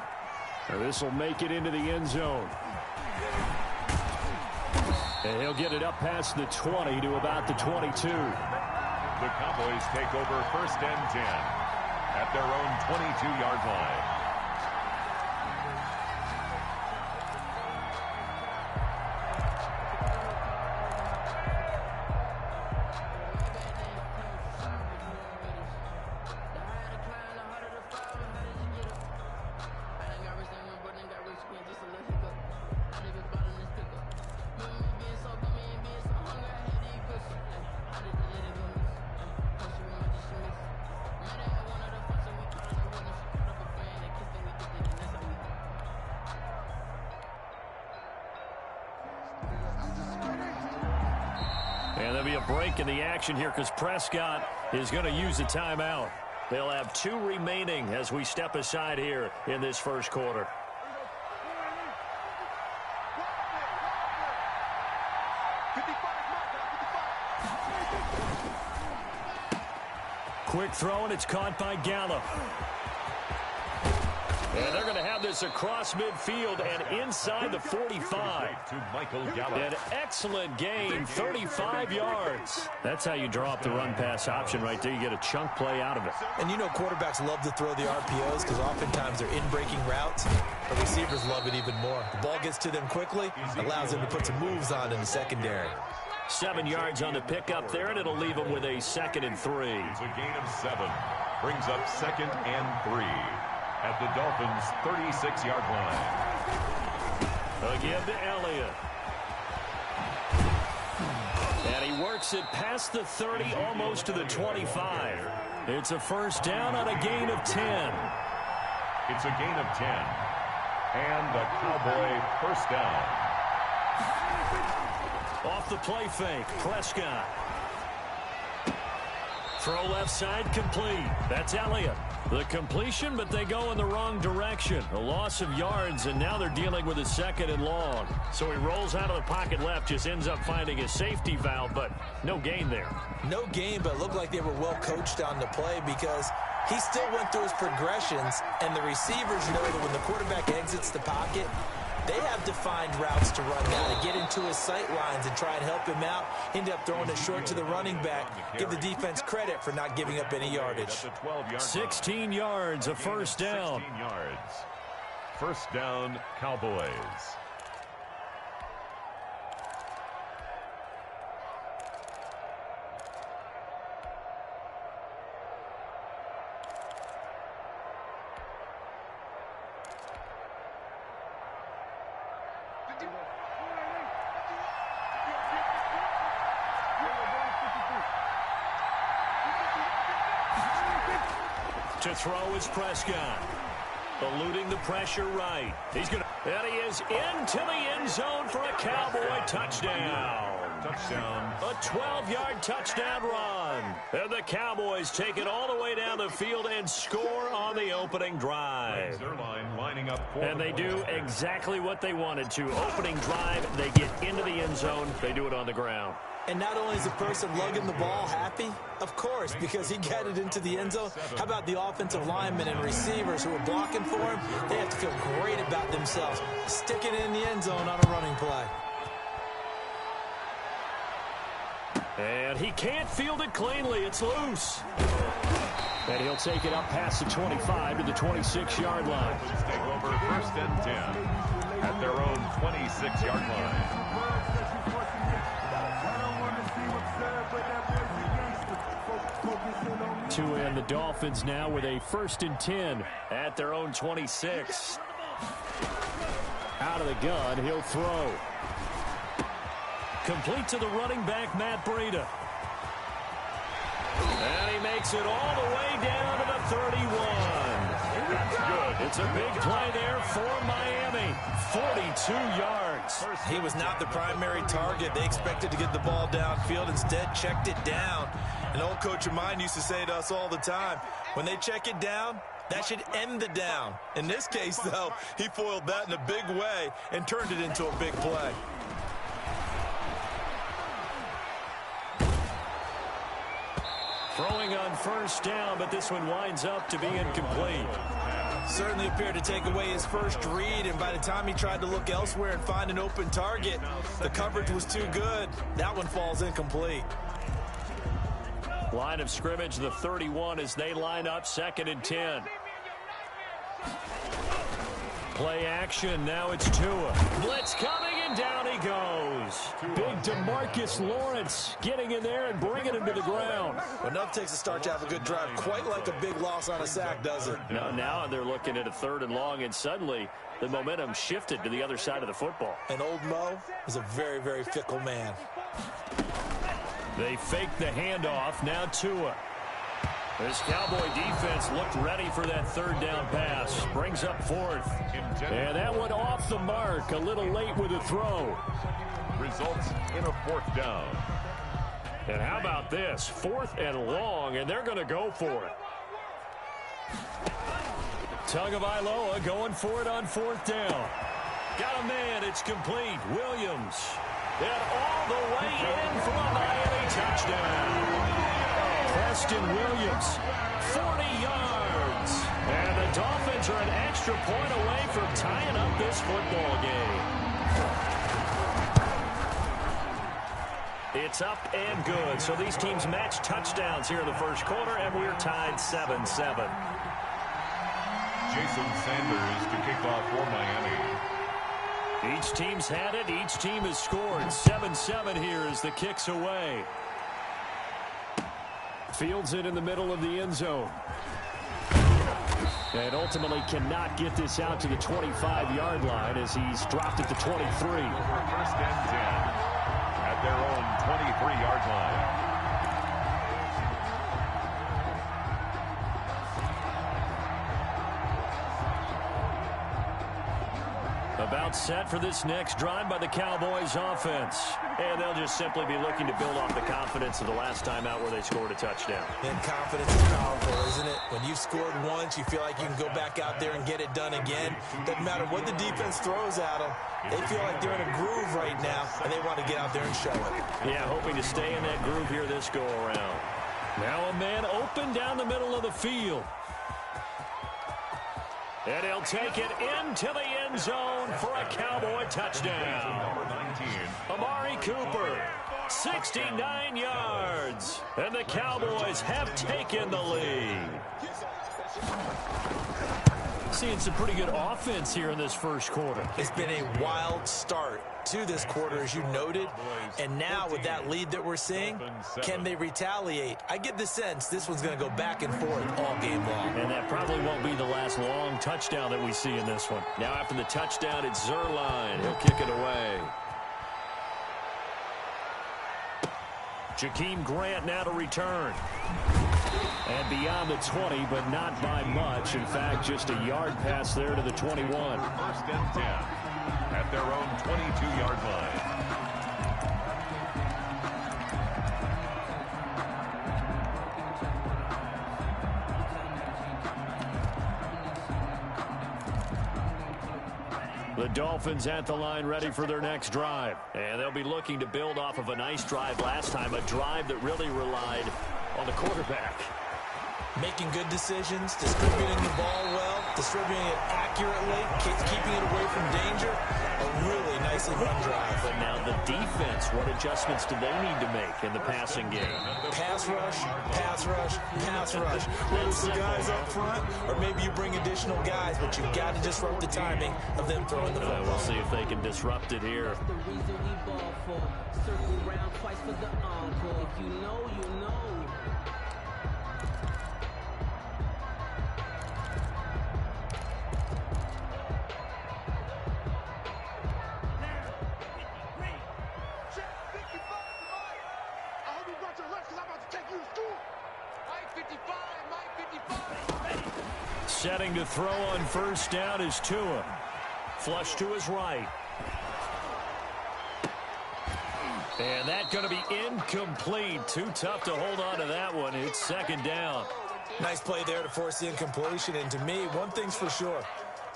This will make it into the end zone. And he'll get it up past the 20 to about the 22. The Cowboys take over first and 10 at their own 22-yard line. And there'll be a break in the action here because Prescott is going to use a timeout. They'll have 2 remaining as we step aside here in this first quarter. Quick throw, and it's caught by Gallup. And they're going to have this across midfield and inside the 45. To Michael Gallup. An excellent gain, 35 yards. That's how you draw up the run-pass option right there. You get a chunk play out of it. And you know quarterbacks love to throw the RPOs because oftentimes they're in-breaking routes. The receivers love it even more. The ball gets to them quickly, allows them to put some moves on in the secondary. 7 yards on the pickup there, and it'll leave them with a 2nd and 3. It's a gain of 7. Brings up 2nd and 3 at the Dolphins' 36-yard line. Again to Elliott. And he works it past the 30, almost to the 25. It's a first down on a gain of 10. It's a gain of 10. And a Cowboy first down. Off the play fake, Prescott. Throw left side, complete. That's Elliott. The completion, but they go in the wrong direction. A loss of yards, and now they're dealing with a 2nd and long. So he rolls out of the pocket left, just ends up finding a safety valve, but no gain there. No gain, but it looked like they were well coached on the play because he still went through his progressions, and the receivers know that when the quarterback exits the pocket, they have defined routes to run now to get into his sight lines and try and help him out. End up throwing it short to the running back. Give the defense credit for not giving up any yardage. 16 yards, a first down. 16 yards. First down, Cowboys. To throw is Prescott. Eluding the pressure right. He's going to... And he is into the end zone for a Cowboy touchdown. Touchdown. A 12-yard touchdown run. And the Cowboys take it all the way down the field and score on the opening drive. Lining up and they do exactly what they wanted to. Opening drive, they get into the end zone. They do it on the ground. And not only is the person lugging the ball happy, of course, because he got it into the end zone. How about the offensive linemen and receivers who are blocking for him? They have to feel great about themselves, sticking it in the end zone on a running play. And he can't field it cleanly. It's loose. And he'll take it up past the 25 to the 26-yard line. Take over 1st and 10 at their own 26-yard line. To end the Dolphins now with a 1st and 10 at their own 26. Out of the gun, he'll throw. Complete to the running back, Matt Breida. And he makes it all the way down to the 31. That's good. It's a big play there for Miami. 42 yards. He was not the primary target. They expected to get the ball downfield. Instead, checked it down. An old coach of mine used to say to us all the time, when they check it down, that should end the down. In this case, though, he foiled that in a big way and turned it into a big play. Throwing on 1st down, but this one winds up to be incomplete. Certainly appeared to take away his first read, and by the time he tried to look elsewhere and find an open target, the coverage was too good. That one falls incomplete. Line of scrimmage, the 31 as they line up 2nd and 10. Play action, now it's Tua. Blitz coming, and down he goes. Big DeMarcus Lawrence getting in there and bringing him to the ground. Well, enough takes a start to have a good drive, quite like a big loss on a sack, does it? No, now they're looking at a 3rd and long, and suddenly the momentum shifted to the other side of the football. And old Mo is a very, very fickle man. They fake the handoff, now Tua. This Cowboy defense looked ready for that 3rd down pass. Brings up 4th. And that one off the mark. A little late with the throw. Results in a 4th down. And how about this? 4th and long, and they're going to go for it. Tagovailoa going for it on 4th down. Got a man. It's complete. Williams. And all the way in for a Miami touchdown. Preston Williams, 40 yards. And the Dolphins are an extra point away from tying up this football game. It's up and good. So these teams match touchdowns here in the first quarter, and we're tied 7-7. Jason Sanders to kick off for Miami. Each team's had it. Each team has scored. 7-7 here as the kick's away. Fields it in the middle of the end zone. And ultimately cannot get this out to the 25-yard line as he's dropped at the 23. First and 10 at their own 23-yard line. About set for this next drive by the Cowboys offense. And they'll just simply be looking to build off the confidence of the last time out where they scored a touchdown. And confidence is powerful, isn't it? When you've scored once, you feel like you can go back out there and get it done again. Doesn't matter what the defense throws at them. They feel like they're in a groove right now, and they want to get out there and show it. Yeah, hoping to stay in that groove here this go-around. Now a man open down the middle of the field. And he'll take it into the end zone for a Cowboy touchdown. Number 19. Amari Cooper, 69 yards. And the Cowboys have taken the lead. Seeing some pretty good offense here in this first quarter. It's been a wild start to this quarter, as you noted. And now with that lead that we're seeing, can they retaliate? I get the sense this one's going to go back and forth all game long. And that probably won't be the last long touchdown that we see in this one. Now after the touchdown, it's Zerline. He'll kick it away. Jakeem Grant now to return. And beyond the 20, but not by much. In fact, just a yard pass there to the 21. First and 10 at their own 22-yard line. The Dolphins at the line ready for their next drive. And they'll be looking to build off of a nice drive last time, a drive that really relied on the quarterback. Making good decisions, distributing the ball well, distributing it accurately, keeping it away from danger. A really nicely run drive. But now the defense, what adjustments do they need to make in the passing game? Pass rush, pass rush, pass rush. Whether it's the guys up front or maybe you bring additional guys, but you've got to disrupt the timing of them throwing the football. We'll see if they can disrupt it here. That's the reason we ball for. Circle round twice for the encore. If you know, you know. Setting to throw on first down is Tua. Flush to his right. And that's going to be incomplete. Too tough to hold on to that one. It's second down. Nice play there to force the incompletion. And to me, one thing's for sure.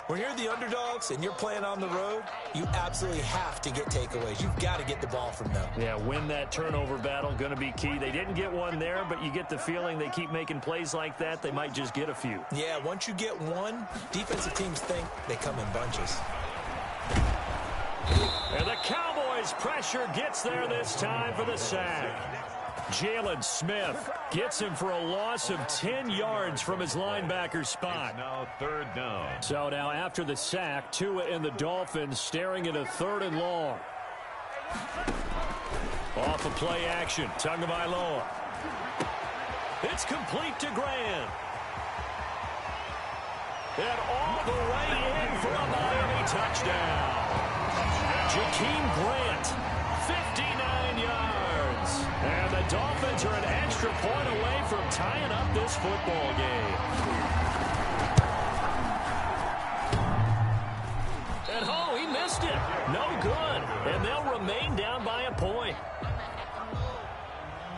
When you're the underdogs and you're playing on the road, you absolutely have to get takeaways. You've got to get the ball from them. Yeah, win that turnover battle, going to be key. They didn't get one there, but you get the feeling they keep making plays like that, they might just get a few. Yeah, once you get one, defensive teams think they come in bunches. And the Cowboys' pressure gets there this time for the sack. Jalen Smith gets him for a loss of 10 yards from his linebacker spot. It's now third down. So now after the sack, Tua and the Dolphins staring at a third and long. Off of play action, Tagovailoa. It's complete to Grant. And all the way in for a Miami touchdown. Jakeem Grant, 59 yards. And the Dolphins are an extra point away from tying up this football game. And oh, he missed it. No good. And they'll remain down by a point.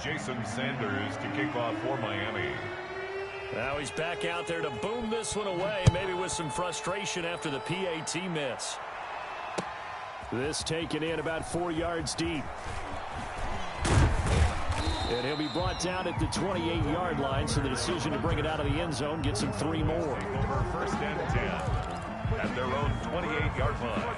Jason Sanders to kick off for Miami. Now he's back out there to boom this one away, maybe with some frustration after the PAT miss. This taken in about 4 yards deep. And he'll be brought down at the 28-yard line, so the decision to bring it out of the end zone gets him 3 more. Over first and 10 at their own 28-yard line.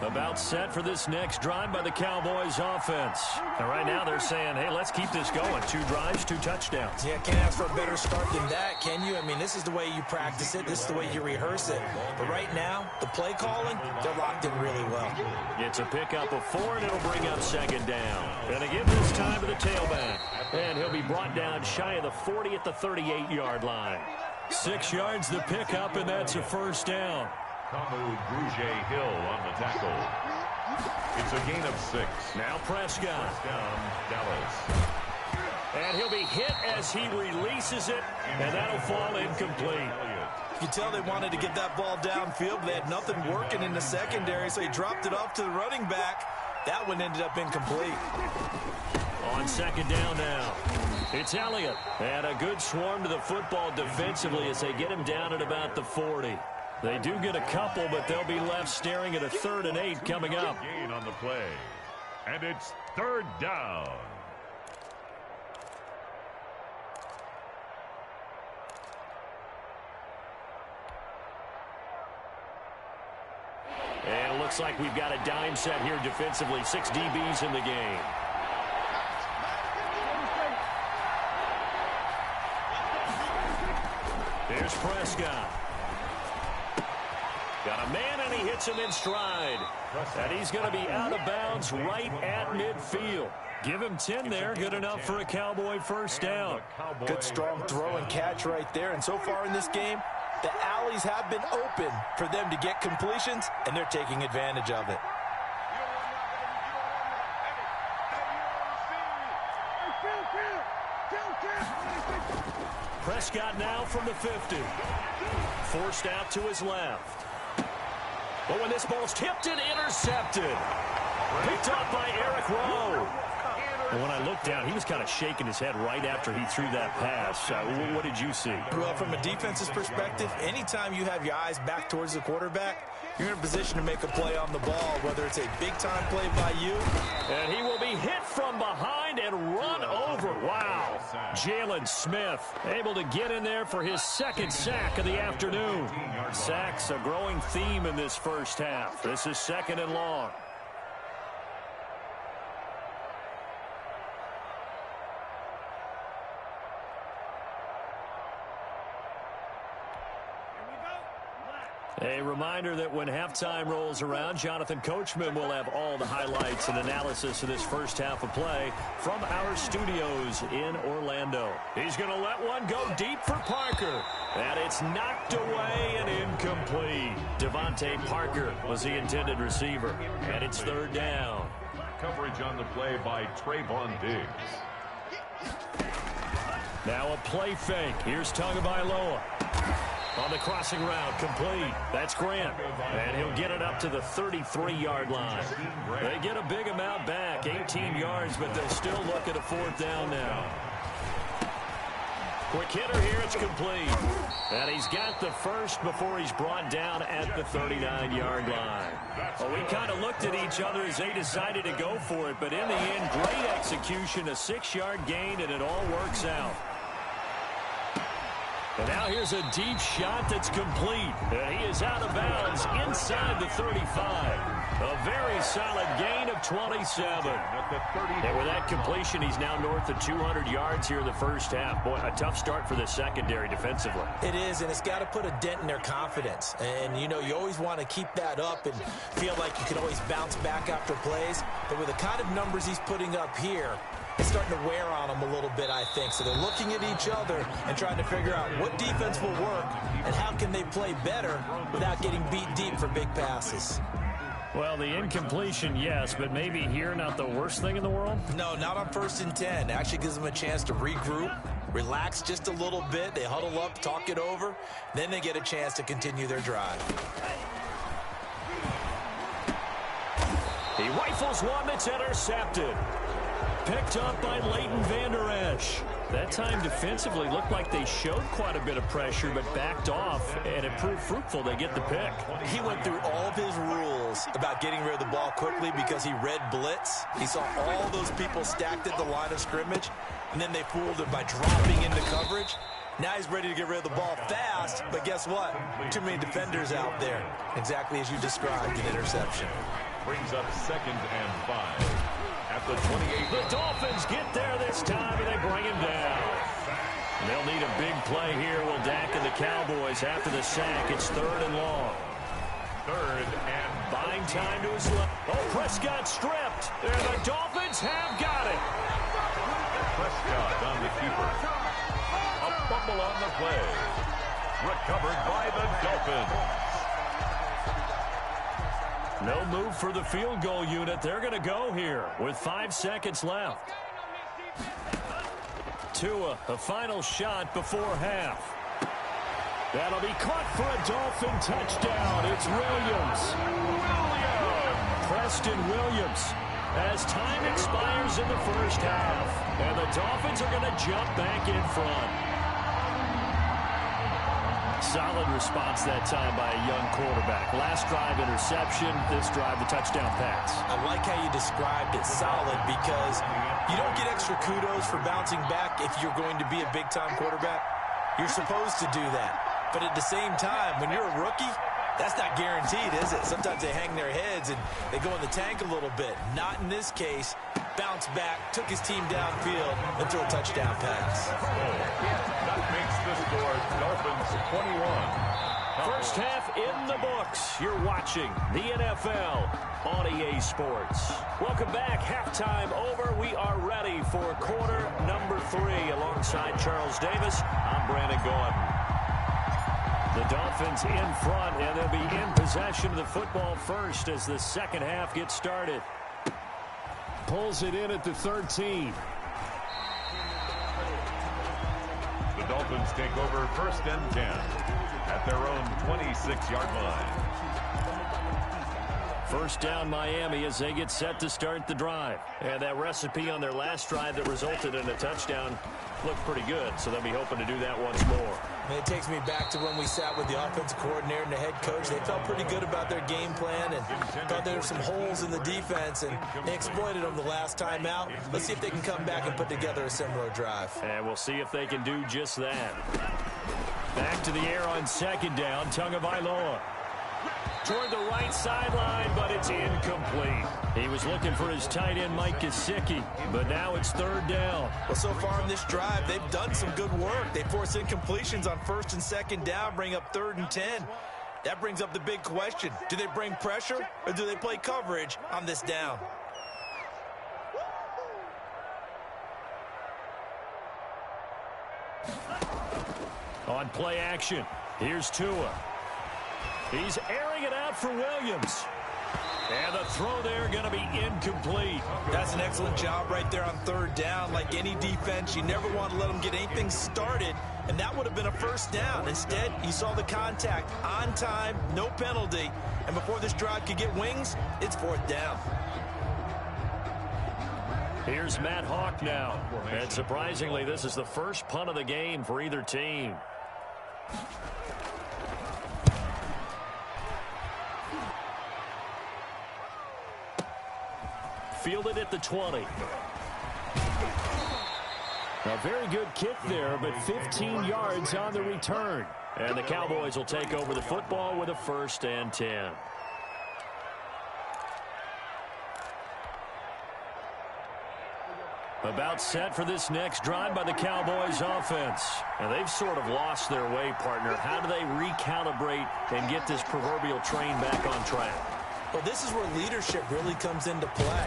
About set for this next drive by the Cowboys offense. And right now they're saying, hey, let's keep this going. 2 drives, 2 touchdowns. Yeah, can't ask for a better start than that, can you? I mean, this is the way you practice it. This is the way you rehearse it. But right now, the play calling, they're locked in really well. It's a pickup of 4, and it'll bring up second down. And they give this time to the tailback. And he'll be brought down shy of the 40 at the 38-yard line. 6 yards the pickup, and that's a first down. Kamu Grugier-Hill on the tackle. It's a gain of 6. Now Prescott. First down, Dallas. And he'll be hit as he releases it, and that'll fall incomplete. You can tell they wanted to get that ball downfield, but they had nothing working in the secondary, so he dropped it off to the running back. That one ended up incomplete. On second down now, it's Elliott. And a good swarm to the football defensively as they get him down at about the 40. They do get a couple, but they'll be left staring at a 3rd and 8 coming up. Gain on the play. And it's 3rd down. And it looks like we've got a dime set here defensively. 6 DBs in the game. There's Prescott. Got a man, and he hits him in stride. And he's going to be out of bounds right at midfield. Give him 10 there. Good enough for a Cowboy first down. Good strong throw and catch right there. And so far in this game, the alleys have been open for them to get completions, and they're taking advantage of it. Prescott now from the 50. Forced out to his left. But when this ball's tipped and intercepted. Picked up by Eric Rowe. And when I looked down, he was kind of shaking his head right after he threw that pass. What did you see? Well, from a defense's perspective, anytime you have your eyes back towards the quarterback, you're in a position to make a play on the ball, whether it's a big-time play by you. And he will be hit from behind and run over. Wow. Jalen Smith able to get in there for his 2nd sack of the afternoon. Sacks a growing theme in this first half. This is 2nd and long. A reminder that when halftime rolls around, Jonathan Coachman will have all the highlights and analysis of this first half of play from our studios in Orlando. He's going to let one go deep for Parker. And it's knocked away and incomplete. Devontae Parker was the intended receiver. And it's 3rd down. Coverage on the play by Trayvon Diggs. Now a play fake. Here's Tagovailoa. On the crossing route, complete. That's Grant. And he'll get it up to the 33-yard line. They get a big amount back, 18 yards, but they'll still look at a 4th down now. Quick hitter here, it's complete. And he's got the first before he's brought down at the 39-yard line. Well, we kind of looked at each other as they decided to go for it, but in the end, great execution, a 6-yard gain, and it all works out. And now here's a deep shot that's complete. And he is out of bounds inside the 35. A very solid gain of 27. And with that completion, he's now north of 200 yards here in the first half. Boy, a tough start for the secondary defensively. It is, and it's got to put a dent in their confidence. And, you know, you always want to keep that up and feel like you can always bounce back after plays. But with the kind of numbers he's putting up here, it's starting to wear on them a little bit, I think. So they're looking at each other and trying to figure out what defense will work and how can they play better without getting beat deep for big passes. Well, the incompletion, yes, but maybe here not the worst thing in the world? No, not on 1st and 10. It actually gives them a chance to regroup, relax just a little bit. They huddle up, talk it over. Then they get a chance to continue their drive. He rifles one that's intercepted. Picked up by Leighton Vander Esch. That time defensively looked like they showed quite a bit of pressure but backed off, and it proved fruitful. They get the pick. He went through all of his rules knows about getting rid of the ball quickly because he read blitz. He saw all those people stacked at the line of scrimmage, and then they fooled him by dropping into coverage. Now he's ready to get rid of the ball fast, but guess what? Too many defenders out there. Exactly as you described, an interception. Brings up 2nd and 5. At the 28. The Dolphins get there this time, and they bring him down. And they'll need a big play here, will Dak and the Cowboys after the sack. It's 3rd and long. 3rd and buying time to his left. Oh, Prescott stripped. And the Dolphins have got it. Prescott on the keeper. A fumble on the play. Recovered by the Dolphins. No move for the field goal unit. They're going to go here with 5 seconds left. Tua, a final shot before half. That'll be caught for a Dolphin touchdown. It's Williams. Preston Williams. As time expires in the first half. And the Dolphins are going to jump back in front. Solid response that time by a young quarterback. Last drive, interception. This drive, the touchdown pass. I like how you described it, solid, because you don't get extra kudos for bouncing back if you're going to be a big-time quarterback. You're supposed to do that. But at the same time, when you're a rookie, that's not guaranteed, is it? Sometimes they hang their heads and they go in the tank a little bit. Not in this case. Bounced back, took his team downfield, and threw a touchdown pass. That makes the score Dolphins 21. First half in the books. You're watching the NFL on EA Sports. Welcome back. Halftime over. We are ready for quarter number 3. Alongside Charles Davis, I'm Brandon Gordon. The Dolphins in front, and they'll be in possession of the football first as the second half gets started. Pulls it in at the 13. The Dolphins take over 1st and 10 at their own 26-yard line. First down Miami as they get set to start the drive. And that recipe on their last drive that resulted in a touchdown looked pretty good, so they'll be hoping to do that once more. And it takes me back to when we sat with the offensive coordinator and the head coach. They felt pretty good about their game plan and thought there were some holes in the defense, and they exploited them the last time out. Let's see if they can come back and put together a similar drive. And we'll see if they can do just that. Back to the air on second down, Tagovailoa. Toward the right sideline, but it's incomplete. He was looking for his tight end, Mike Gesicki, but now it's 3rd down. Well, so far in this drive, they've done some good work. They force incompletions on 1st and 2nd down, bring up 3rd and 10. That brings up the big question. Do they bring pressure, or do they play coverage on this down? On play action, here's Tua. He's airing it out for Williams. And the throw there going to be incomplete. That's an excellent job right there on 3rd down. Like any defense, you never want to let them get anything started, and that would have been a 1st down. Instead, you saw the contact on time, no penalty, and before this drive could get wings, it's 4th down. Here's Matt Hawk now. And surprisingly, this is the first punt of the game for either team. Fielded at the 20. A very good kick there, but 15 yards on the return. And the Cowboys will take over the football with a 1st and 10. About set for this next drive by the Cowboys offense. And they've sort of lost their way, partner. How do they recalibrate and get this proverbial train back on track? Well, this is where leadership really comes into play.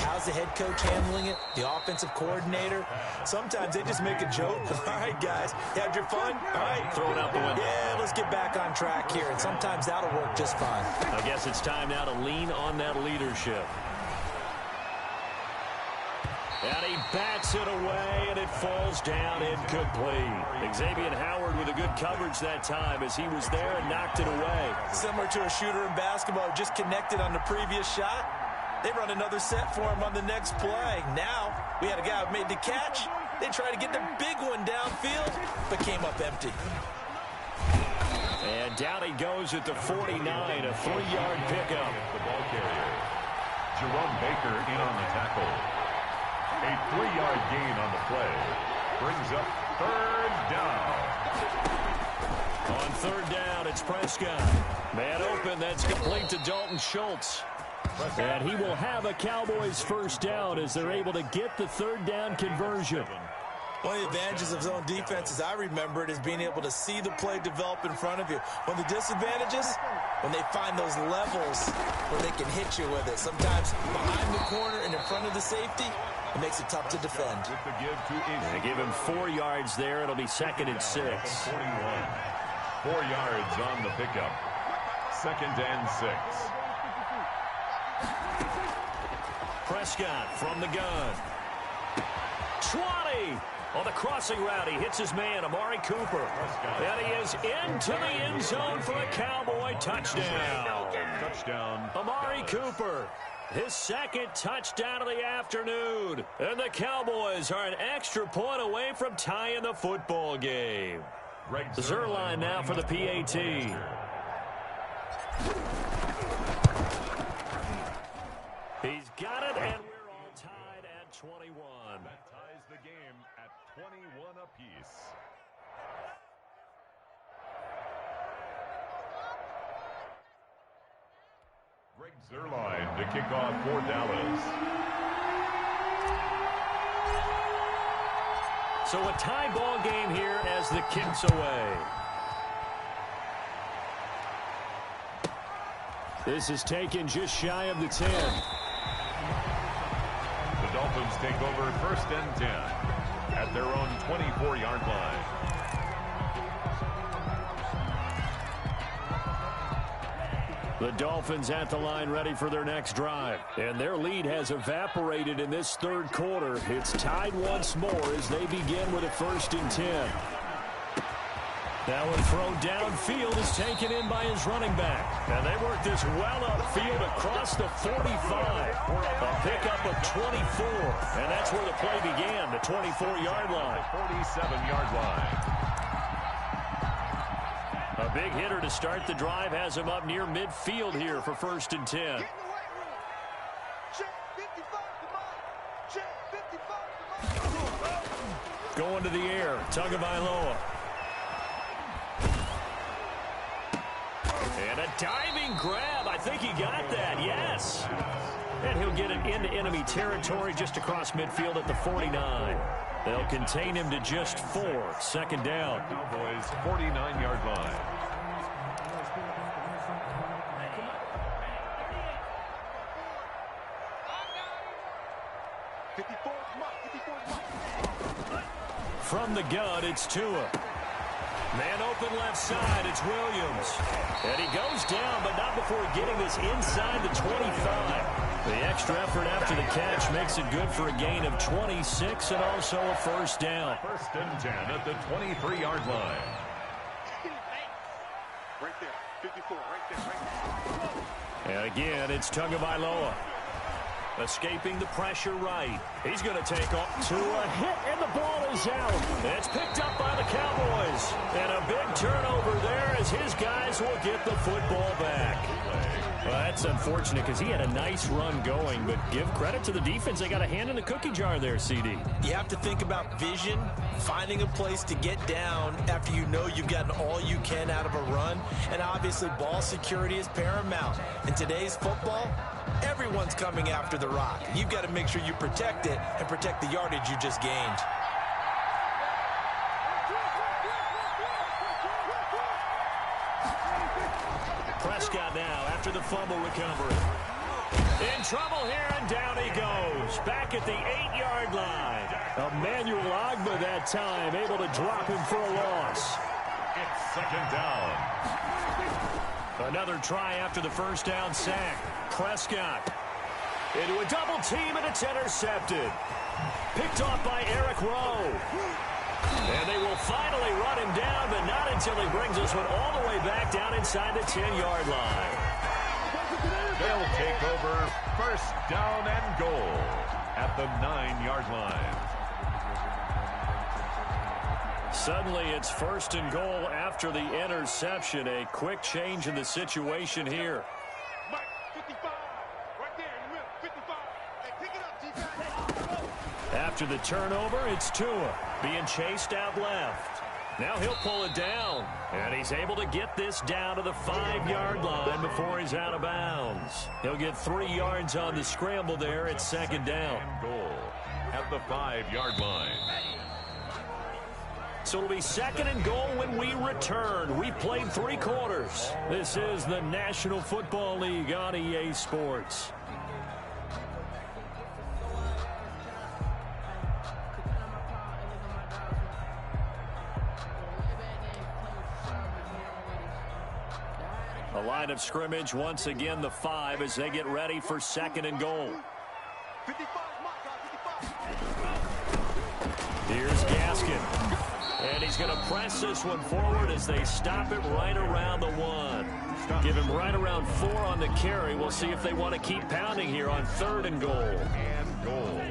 How's the head coach handling it? The offensive coordinator? Sometimes they just make a joke. All right, guys, you had your fun? All right. Throw it out the window. Yeah, let's get back on track here. And sometimes that'll work just fine. I guess it's time now to lean on that leadership. And he bats it away, and it falls down incomplete. Xavier Howard with a good coverage that time as he was there and knocked it away. Similar to a shooter in basketball, just connected on the previous shot. They run another set for him on the next play. Now, we had a guy who made the catch. They tried to get the big one downfield, but came up empty. And down he goes at the 49, a 3-yard pickup. The ball carrier. Jerome Baker in on the tackle. A 3-yard gain on the play. Brings up third down. On third down, it's Prescott. Man open, that's complete to Dalton Schultz. And he will have a Cowboys first down as they're able to get the third down conversion. One of the advantages of zone defense, as I remember it, is being able to see the play develop in front of you. One of the disadvantages, when they find those levels where they can hit you with it. Sometimes behind the corner and in front of the safety, it makes it tough to defend. They give him 4 yards there. It'll be 2nd and 6. 41. 4 yards on the pickup. 2nd and 6. Prescott from the gun. 20. On the crossing route, he hits his man, Amari Cooper. And he is into the end zone for a Cowboy touchdown. Touchdown. Amari Cooper, his 2nd touchdown of the afternoon. And the Cowboys are an extra point away from tying the football game. Zerline now for the PAT. He's got it, and we're all tied at 21. That ties the game at 21 apiece. Greg Zerline to kick off for Dallas. So a tie ball game here as the kick's away. This is taken just shy of the 10. The Dolphins take over 1st and 10 at their own 24-yard line. The Dolphins at the line ready for their next drive. And their lead has evaporated in this third quarter. It's tied once more as they begin with a 1st and 10. That one thrown downfield is taken in by his running back. And they work this well upfield across the 45. A pickup of 24. And that's where the play began, the 24-yard line. 47-yard line. A big hitter to start the drive has him up near midfield here for 1st and 10. Going to the air, Tagovailoa. And a diving grab. I think he got that, yes. And he'll get it into enemy territory just across midfield at the 49. They'll contain him to just 4. 2nd down. Cowboys 49-yard line. From the gun, it's Tua. Man open left side, it's Williams. And he goes down, but not before getting this inside the 25. The extra effort after the catch makes it good for a gain of 26 and also a 1st down. 1st and 10 at the 23-yard line. Right there, 54, right there. And again, it's Tagovailoa. Escaping the pressure right. He's going to take off to a hit, and the ball is out. It's picked up by the Cowboys. And a big turnover there as his guys will get the football back. Well, that's unfortunate because he had a nice run going, but give credit to the defense. They got a hand in the cookie jar there, CD. You have to think about vision, finding a place to get down after you know you've gotten all you can out of a run, and obviously ball security is paramount. In today's football, everyone's coming after the rock. You've got to make sure you protect it and protect the yardage you just gained. Prescott now after the fumble recovery. In trouble here, and down he goes. Back at the 8-yard line. Emmanuel Ogbah that time able to drop him for a loss. It's 2nd down. Another try after the 1st down sack. Prescott into a double team, and it's intercepted. Picked off by Eric Rowe. And they will finally run him down, but not until he brings this one all the way back down inside the 10-yard line. They'll take over 1st down and goal at the 9-yard line. Suddenly it's 1st and goal after the interception. A quick change in the situation here. Mike, 55, right there in the middle, 55. Hey, pick it up, defense. After the turnover, it's Tua being chased out left. Now he'll pull it down, and he's able to get this down to the 5-yard line before he's out of bounds. He'll get 3 yards on the scramble there. It's 2nd down. Goal at the 5-yard line. So it'll be 2nd and goal when we return. We played 3 quarters. This is the National Football League on EA Sports. A line of scrimmage once again, the 5, as they get ready for 2nd and goal. 55, Here's Gaskin. And he's going to press this one forward as they stop it right around the 1. Give him right around 4 on the carry. We'll see if they want to keep pounding here on 3rd and goal. And goal.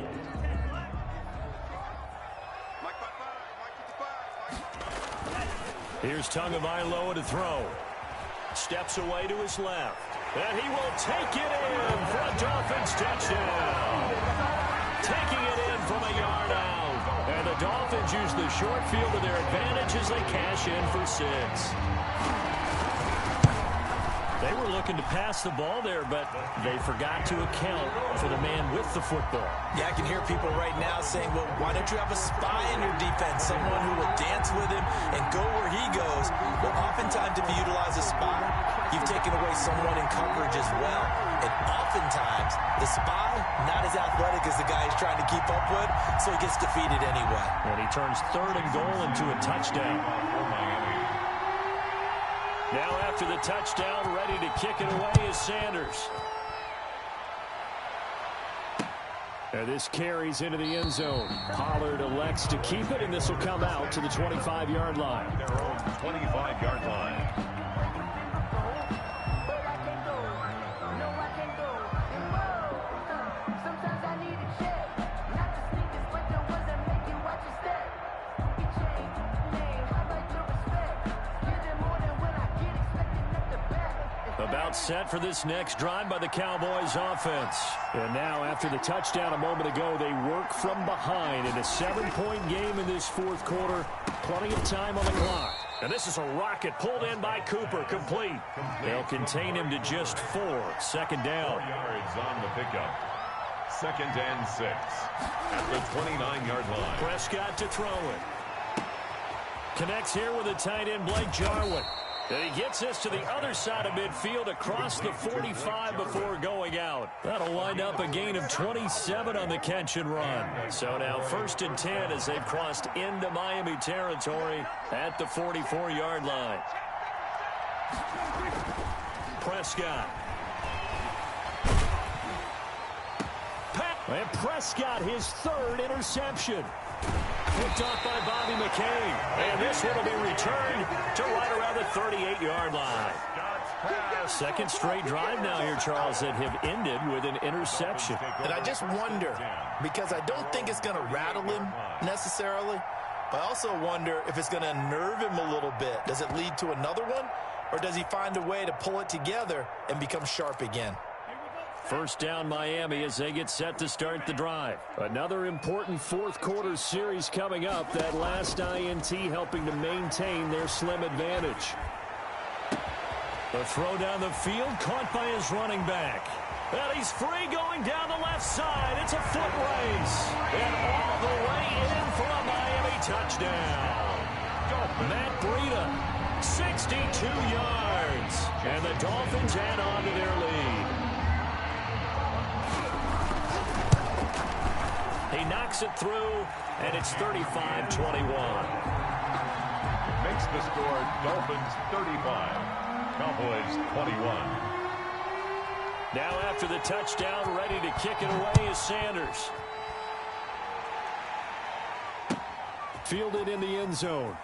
Here's Tagovailoa to throw. Steps away to his left. And he will take it in for a Dolphins touchdown. Taking it in from a yard out. And the Dolphins use the short field to their advantage as they cash in for 6. They were looking to pass the ball there, but they forgot to account for the man with the football. Yeah, I can hear people right now saying, well, why don't you have a spy in your defense, someone who will dance with him and go where he goes? Well, oftentimes if you utilize a spy, you've taken away someone in coverage as well. And oftentimes, the spy, not as athletic as the guy he's trying to keep up with, so he gets defeated anyway. And he turns 3rd and goal into a touchdown. Now after the touchdown, ready to kick it away is Sanders. And this carries into the end zone. Pollard elects to keep it, and this will come out to the 25-yard line. Their own 25-yard line. About set for this next drive by the Cowboys offense. And now after the touchdown a moment ago, they work from behind in a 7-point game in this 4th quarter. Plenty of time on the clock. And this is a rocket pulled in by Cooper, complete. They'll contain him to just 4. 2nd down. 4 yards on the pickup. 2nd and 6 at the 29-yard line. Prescott to throw it. Connects here with a tight end, Blake Jarwin. And he gets this to the other side of midfield across the 45 before going out. That'll wind up a gain of 27 on the catch and run. So now 1st and 10 as they've crossed into Miami territory at the 44-yard line. Prescott. And Prescott, his 3rd interception. Picked off by Bobby McCain. And this one will be returned to right around the 38-yard line. 2nd straight drive now here, Charles, that have ended with an interception. And I just wonder, because I don't think it's going to rattle him necessarily, but I also wonder if it's going to unnerve him a little bit. Does it lead to another one, or does he find a way to pull it together and become sharp again? 1st down Miami as they get set to start the drive. Another important 4th quarter series coming up. That last INT helping to maintain their slim advantage. The throw down the field caught by his running back. And he's free going down the left side. It's a foot race. And all the way in for a Miami touchdown. Matt Breida, 62 yards. And the Dolphins add on to their lead. He knocks it through, and it's 35-21. Makes the score Dolphins 35, Cowboys 21. Now after the touchdown, ready to kick it away is Sanders. Fielded in the end zone.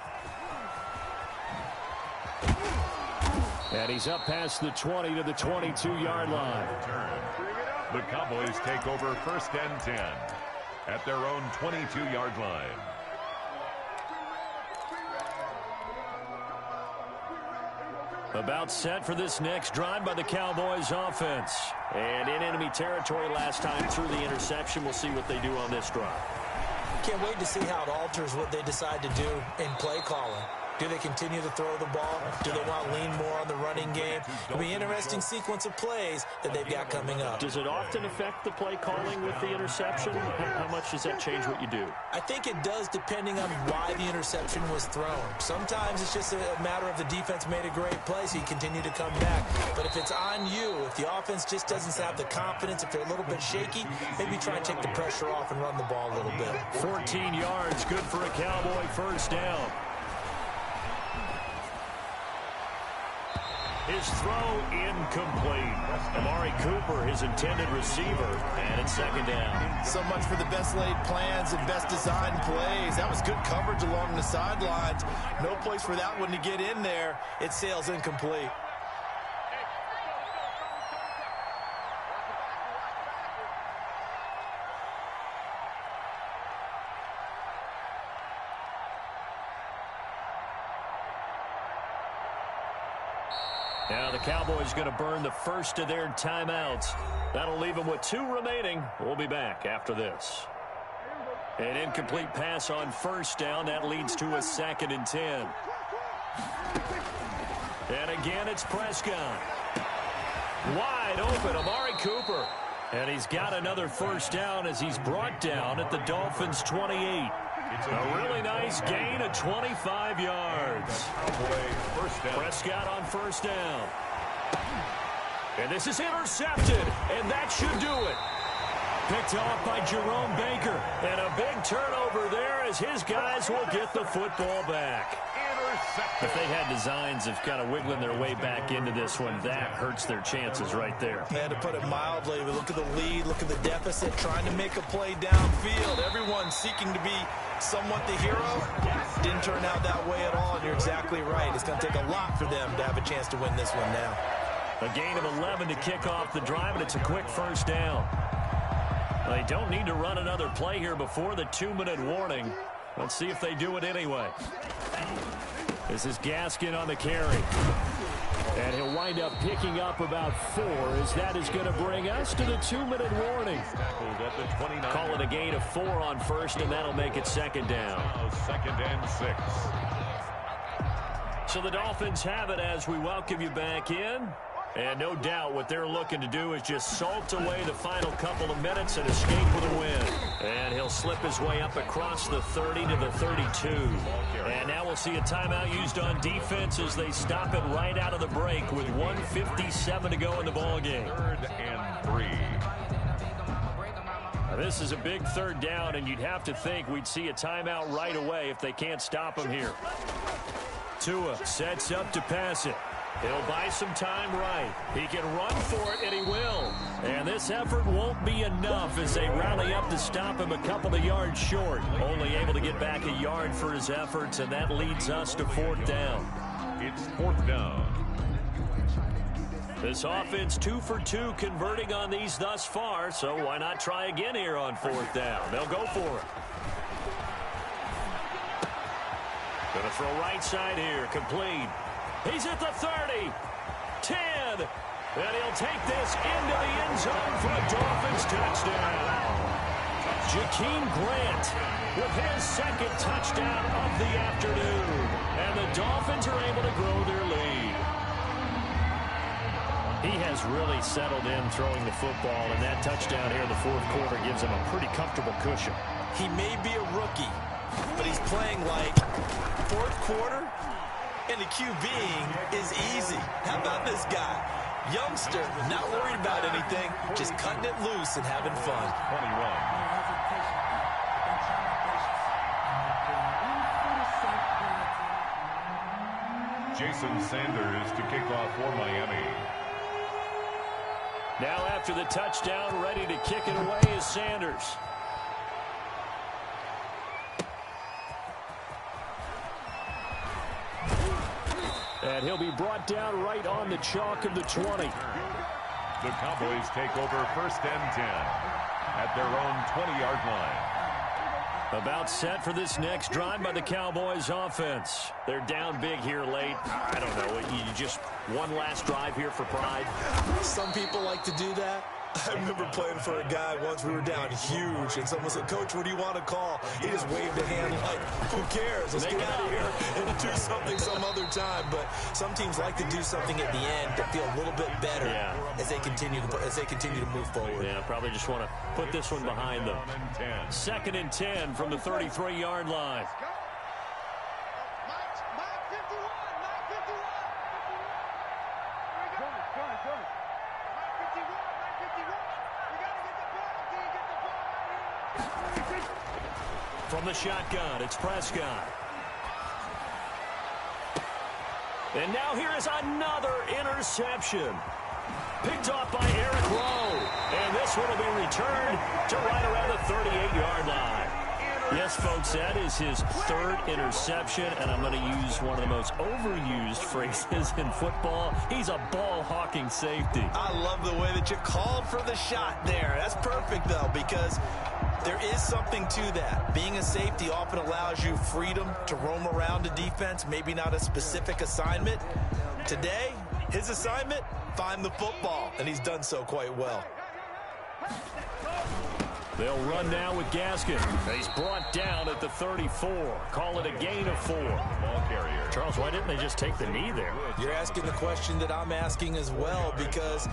And he's up past the 20 to the 22-yard line. The Cowboys take over 1st and 10 at their own 22-yard line. About set for this next drive by the Cowboys offense. And in enemy territory last time through the interception. We'll see what they do on this drive. Can't wait to see how it alters what they decide to do in play calling. Do they continue to throw the ball? Do they want to lean more on the running game? It'll be an interesting sequence of plays that they've got coming up. Does it often affect the play calling with the interception? How much does that change what you do? I think it does depending on why the interception was thrown. Sometimes it's just a matter of the defense made a great play, so you continue to come back. But if it's on you, if the offense just doesn't have the confidence, if they're a little bit shaky, maybe try and take the pressure off and run the ball a little bit. 14 yards, good for a Cowboy first down. His throw incomplete. Amari Cooper, his intended receiver, and it's second down. So much for the best laid plans and best designed plays. That was good coverage along the sidelines. No place for that one to get in there. It sails incomplete. Now the Cowboys going to burn the first of their timeouts. That'll leave them with 2 remaining. We'll be back after this. An incomplete pass on first down. That leads to a 2nd and 10. And again, it's Prescott. Wide open, Amari Cooper. And he's got another first down as he's brought down at the Dolphins' 28. A really nice gain of 25 yards. Prescott on first down. And this is intercepted, and that should do it. Picked off by Jerome Baker. And a big turnover there as his guys will get the football back. If they had designs of kind of wiggling their way back into this one, that hurts their chances right there. And to put it mildly, we look at the lead, look at the deficit, trying to make a play downfield. Everyone seeking to be somewhat the hero. Didn't turn out that way at all, and you're exactly right. It's going to take a lot for them to have a chance to win this one now. A gain of 11 to kick off the drive, and it's a quick first down. They don't need to run another play here before the 2-minute warning. Let's see if they do it anyway. This is Gaskin on the carry. And he'll wind up picking up about 4 as that is going to bring us to the 2-minute warning. Call it a gain of 4 on first, and that'll make it second down. 2nd and 6. So the Dolphins have it as we welcome you back in. And no doubt what they're looking to do is just salt away the final couple of minutes and escape with a win. And he'll slip his way up across the 30 to the 32. And now we'll see a timeout used on defense as they stop it right out of the break with 1:57 to go in the ballgame. 3rd and 3. Now this is a big 3rd down, and you'd have to think we'd see a timeout right away if they can't stop him here. Tua sets up to pass it. He'll buy some time right. He can run for it, and he will. And this effort won't be enough as they rally up to stop him a couple of yards short. Only able to get back a yard for his efforts, and that leads us to 4th down. It's 4th down. This offense 2 for 2 converting on these thus far, so why not try again here on 4th down? They'll go for it. Gonna throw right side here, complete. He's at the 30, 10, and he'll take this into the end zone for a Dolphins touchdown. Jakeem Grant with his 2nd touchdown of the afternoon, and the Dolphins are able to grow their lead. He has really settled in throwing the football, and that touchdown here in the 4th quarter gives him a pretty comfortable cushion. He may be a rookie, but he's playing like 4th quarter. And the QBing is easy. How about this guy? Youngster, not worried about anything, just cutting it loose and having fun. 21. Jason Sanders to kick off for Miami. Now after the touchdown, ready to kick it away is Sanders. And he'll be brought down right on the chalk of the 20. The Cowboys take over 1st and 10 at their own 20-yard line. About set for this next drive by the Cowboys offense. They're down big here late. I don't know. You just one last drive here for pride. Some people like to do that. I remember playing for a guy once. We were down huge, and someone said, "Coach, what do you want to call?" He just waved a hand like, "Who cares? Let's get out of here and do something some other time." But some teams like to do something at the end to feel a little bit better as they continue to move forward. Yeah, probably just want to put this one behind them. 2nd and 10 from the 33-yard line. From the shotgun, it's Prescott. And now here is another interception. Picked off by Eric Rowe. And this one will be returned to right around the 38-yard line. Yes, folks, that is his 3rd interception, and I'm going to use one of the most overused phrases in football. He's a ball-hawking safety. I love the way that you called for the shot there. That's perfect, though, because there is something to that. Being a safety often allows you freedom to roam around a defense, maybe not a specific assignment. Today, his assignment, find the football, and he's done so quite well. They'll run now with Gaskin. He's brought down at the 34. Call it a gain of 4. Ball carrier. Charles, why didn't they just take the knee there? You're asking the question that I'm asking as well, because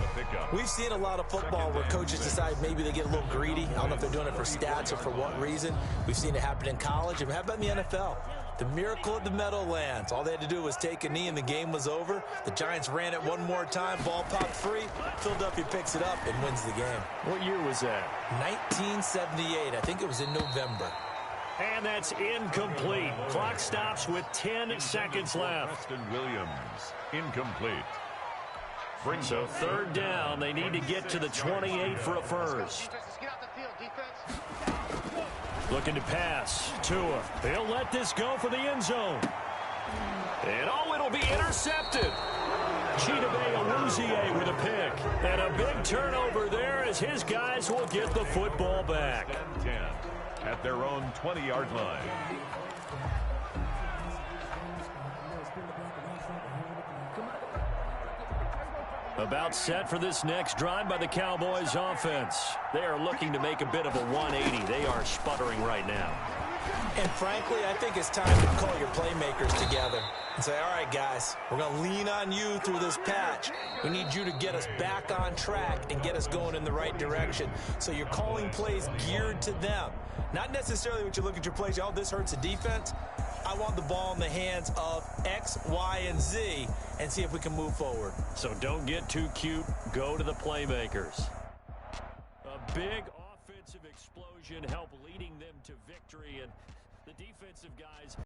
we've seen a lot of football where coaches decide maybe they get a little greedy. I don't know if they're doing it for stats or for what reason. We've seen it happen in college. And how about in the NFL? The miracle of the Meadowlands. All they had to do was take a knee and the game was over. The Giants ran it one more time. Ball popped free. Philadelphia picks it up and wins the game. What year was that? 1978. I think it was in November. And that's incomplete. Clock stops with 10 seconds left. Preston Williams, incomplete. So 3rd down. They need to get to the 28 for a first. Looking to pass. Tua. They'll let this go for the end zone. And it'll be intercepted. Chidobe Awuzie with a pick. And a big turnover there as his guys will get the football back. 10 at their own 20-yard line. About set for this next drive by the Cowboys offense. They are looking to make a bit of a 180. They are sputtering right now. And frankly, I think it's time to call your playmakers together and say, all right, guys, we're going to lean on you through this patch. We need you to get us back on track and get us going in the right direction. So you're calling plays geared to them. Not necessarily what you look at your plays, oh, this hurts the defense. I want the ball in the hands of X, Y, and Z and see if we can move forward. So don't get too cute. Go to the playmakers. A big offensive explosion helped leading them to victory, and the defensive guys